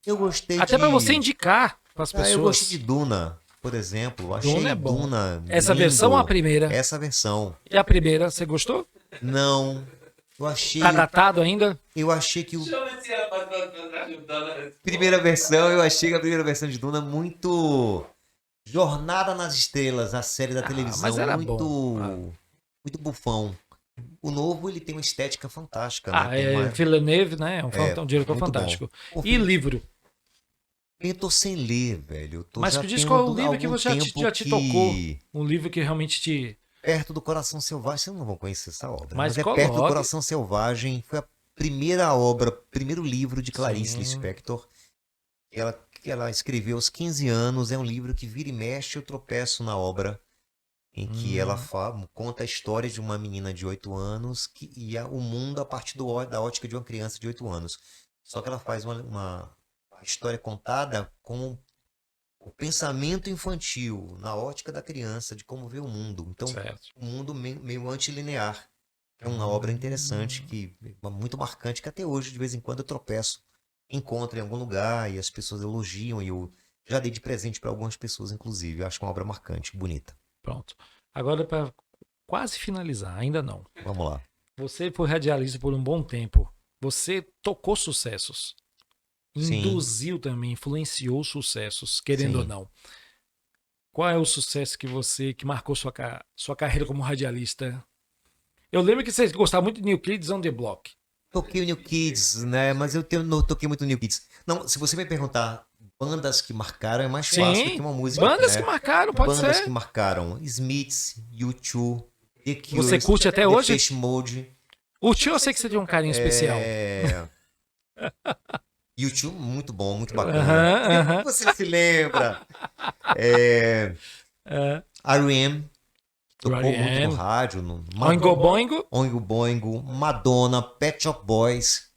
Eu gostei Até pra você indicar para as pessoas. Eu gostei de Duna, por exemplo. Achei Duna é bom. Duna Essa lindo. versão ou a primeira? Essa versão. E a primeira, você gostou? Não. Eu achei, Tá datado ainda? eu achei que Chama esse rapaz pra ajudar. primeira versão, eu achei que a primeira versão de Duna muito Jornada nas Estrelas, a série da televisão, mas era muito bom. muito bufão. O novo ele tem uma estética fantástica, né? Tem É uma- Villeneuve, né? É um diretor muito fantástico. bom. E livro? Eu tô sem ler, velho. Eu tô Mas já diz tem qual é o algum livro que você tempo já te que- tocou. Um livro que realmente te. Perto do Coração Selvagem, vocês não vão conhecer essa obra. Mas Mas é Perto do coloque. Coração Selvagem. Foi a primeira obra, primeiro livro de Clarice Sim. Lispector. Que ela escreveu aos 15 anos. É um livro que vira e mexe, eu tropeço na obra. Em que ela conta a história de uma menina de 8 anos o mundo a partir da ótica de uma criança de 8 anos. Só que ela faz uma história contada com o pensamento infantil, na ótica da criança, de como vê o mundo. Então, Certo. um mundo meio antilinear. É uma obra interessante, muito marcante, que até hoje, de vez em quando, eu tropeço, encontro em algum lugar e as pessoas elogiam, e eu já dei de presente para algumas pessoas, inclusive. Eu acho uma obra marcante, bonita. Pronto. Agora, para quase finalizar, ainda não. Vamos lá. Você foi radialista por um bom tempo. Você tocou sucessos. Sim. Induziu também, influenciou sucessos, querendo Sim. ou não. Qual é o sucesso que marcou sua carreira como radialista? Eu lembro que você gostava muito de New Kids on the Block. Toquei o New Kids, né? Mas não toquei muito New Kids. Não, se você me perguntar bandas que marcaram, é mais fácil do que uma música. Bandas né? que marcaram, pode Bandas ser. que marcaram. Smiths, U2, The Cure, Você curte até hoje? Depeche Mode. O tio eu sei que você tem um carinho especial. U2, muito bom, muito bacana. Aham. Você se lembra? R.E.M. Tocou muito no rádio. Oingo Boingo. Oingo Boingo, Madonna, Pet Shop Boys.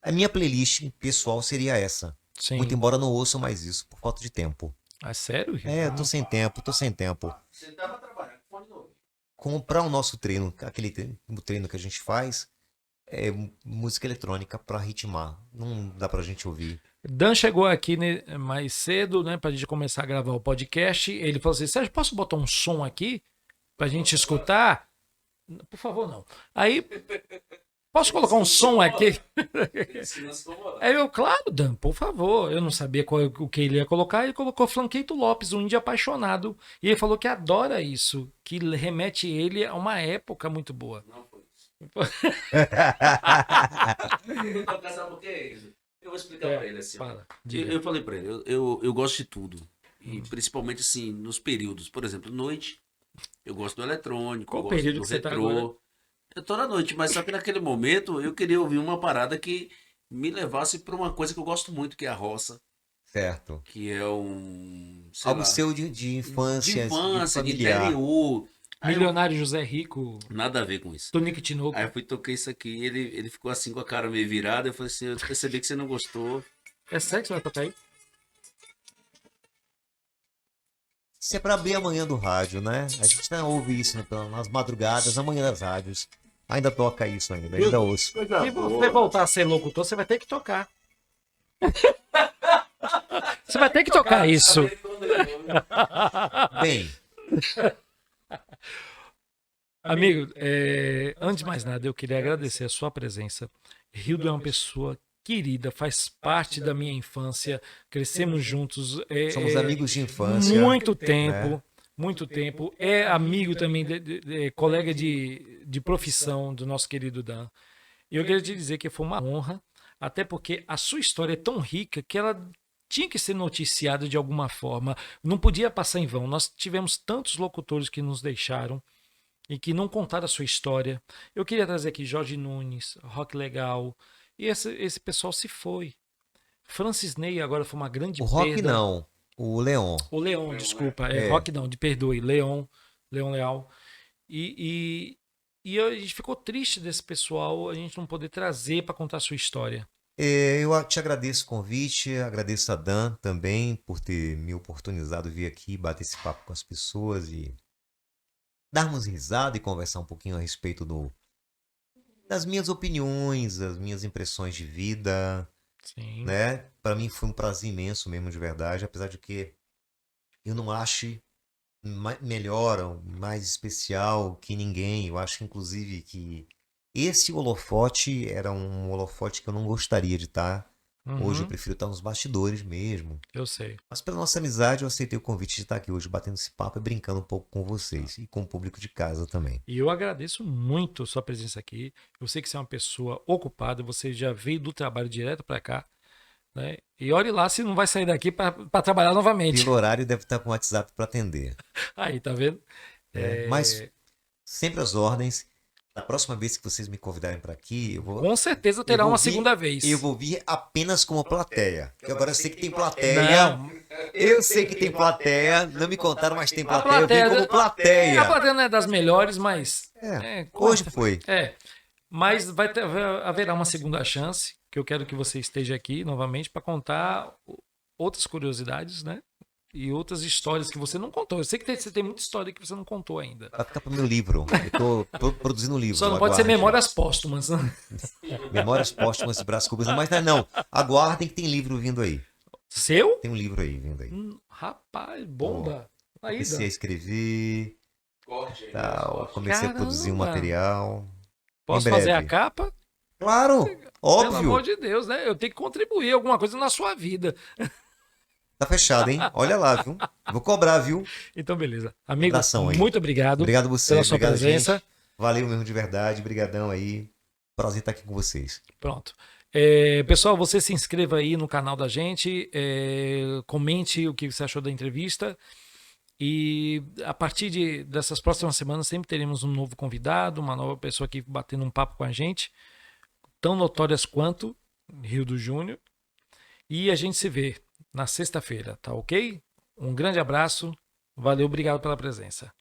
A minha playlist pessoal seria essa. Sim. Muito embora eu não ouça mais isso, por falta de tempo. Ah, sério? Eu tô sem tempo. Você tava trabalhando com fone novo. Comprar o nosso treino, o treino que a gente faz, é música eletrônica pra ritmar. Não dá pra gente ouvir. Dan chegou aqui mais cedo, né, pra gente começar a gravar o podcast. Ele falou assim: Sérgio, posso botar um som aqui pra gente escutar? Por favor, não. Aí, posso colocar um som aqui? Aí eu, claro, Dan, por favor. Eu não sabia o que ele ia colocar. Ele colocou Flanqueito Lopes, um índio apaixonado. E ele falou que adora isso, que remete ele a uma época muito boa. Não foi Sabe por quê? Eu vou explicar pra ele assim. Fala, Eu, diga. eu falei pra ele, eu gosto de tudo. E principalmente assim, nos períodos. Por exemplo, noite, Eu gosto do eletrônico, Qual eu gosto período do que você tá retrô. agora? Eu tô na noite, mas só que naquele momento eu queria ouvir uma parada que me levasse pra uma coisa que eu gosto muito, que é a roça, Certo. que é um, sei Algo lá, seu de de infância, infância, de familiar. interior. Aí eu- Milionário José Rico, nada a ver com isso. Tonico Tinoco. Aí eu fui toquei isso aqui, ele ficou assim com a cara meio virada, eu falei assim, eu percebi que você não gostou. É sério que você vai tocar aí? Isso é pra abrir a manhã do rádio, né? A gente não ouve isso nas madrugadas, amanhã das rádios. Ainda toca isso ainda ouço. Se você voltar a ser locutor, você vai ter que tocar. Você vai ter que tocar isso. Bem, Amigo, antes de mais nada, eu queria agradecer a sua presença. Hildo é uma pessoa querida, faz parte da minha infância, crescemos juntos. somos amigos de infância. Muito tempo, né? muito tempo. É amigo também, colega de profissão do nosso querido Dan. E eu queria te dizer que foi uma honra, até porque a sua história é tão rica que ela tinha que ser noticiada de alguma forma. Não podia passar em vão. Nós tivemos tantos locutores que nos deixaram e que não contaram a sua história. Eu queria trazer aqui Jorge Nunes, Rock Legal, e esse pessoal se foi. Francis Ney agora foi uma grande O Rock perda. não, o Leon. O Leon, desculpa. É. Rock não, de perdoe. Leon Leal. E a gente ficou triste desse pessoal, a gente não poder trazer para contar a sua história. Eu te agradeço o convite, agradeço a Dan também por ter me oportunizado vir aqui, bater esse papo com as pessoas e darmos risada e conversar um pouquinho a respeito das minhas opiniões, das minhas impressões de vida, Sim. né? Para mim foi um prazer imenso mesmo, de verdade, apesar de que eu não ache melhor ou mais especial que ninguém. Eu acho, inclusive, que esse holofote era um holofote que eu não gostaria de estar. Hoje eu prefiro estar nos bastidores mesmo. Eu sei. Mas pela nossa amizade, eu aceitei o convite de estar aqui hoje, batendo esse papo e brincando um pouco com vocês e com o público de casa também. E eu agradeço muito a sua presença aqui. Eu sei que você é uma pessoa ocupada, você já veio do trabalho direto para cá, né? E olhe lá se não vai sair daqui para trabalhar novamente. Pelo horário, deve estar com o WhatsApp para atender. Aí, tá vendo? Mas sempre às ordens. Da próxima vez que vocês me convidarem para aqui, eu vou. Com certeza terá uma segunda vez. Eu vou vir apenas como plateia. Porque agora eu sei que tem plateia. Não. Eu sei que tem plateia. Não me contaram, mas tem A plateia. Eu vim como A plateia. plateia não é das melhores, mas. Hoje foi. Mas haverá uma segunda chance, que eu quero que você esteja aqui novamente para contar outras curiosidades, né? E outras histórias que você não contou. Eu sei que você tem muita história que você não contou ainda. Vai ficar pro meu livro. Eu tô produzindo um livro. Só não pode ser aguardem. memórias póstumas. Né? Memórias póstumas de Brás Cubas. Mas não. Aguardem que tem livro vindo aí. Seu? Tem um livro aí vindo aí. Rapaz, bomba. Aí, Comecei a Dan. escrever. Tal. Comecei a produzir um Caramba. material. Posso em breve. fazer a capa? Claro, Pelo óbvio. amor de Deus, né? Eu tenho que contribuir alguma coisa na sua vida. Tá fechado, hein? Olha lá, viu? Vou cobrar, viu? Então, beleza. Amigo, Abração aí. muito obrigado, Obrigado a você. pela sua Obrigado, presença. gente. Valeu mesmo de verdade. Brigadão aí. Prazer estar aqui com vocês. Pronto. Pessoal, você se inscreva aí no canal da gente, comente o que você achou da entrevista. E a partir dessas próximas semanas sempre teremos um novo convidado, uma nova pessoa aqui batendo um papo com a gente, tão notórias quanto Hildo Júnior. E a gente se vê na sexta-feira, tá ok? Um grande abraço, valeu, obrigado pela presença.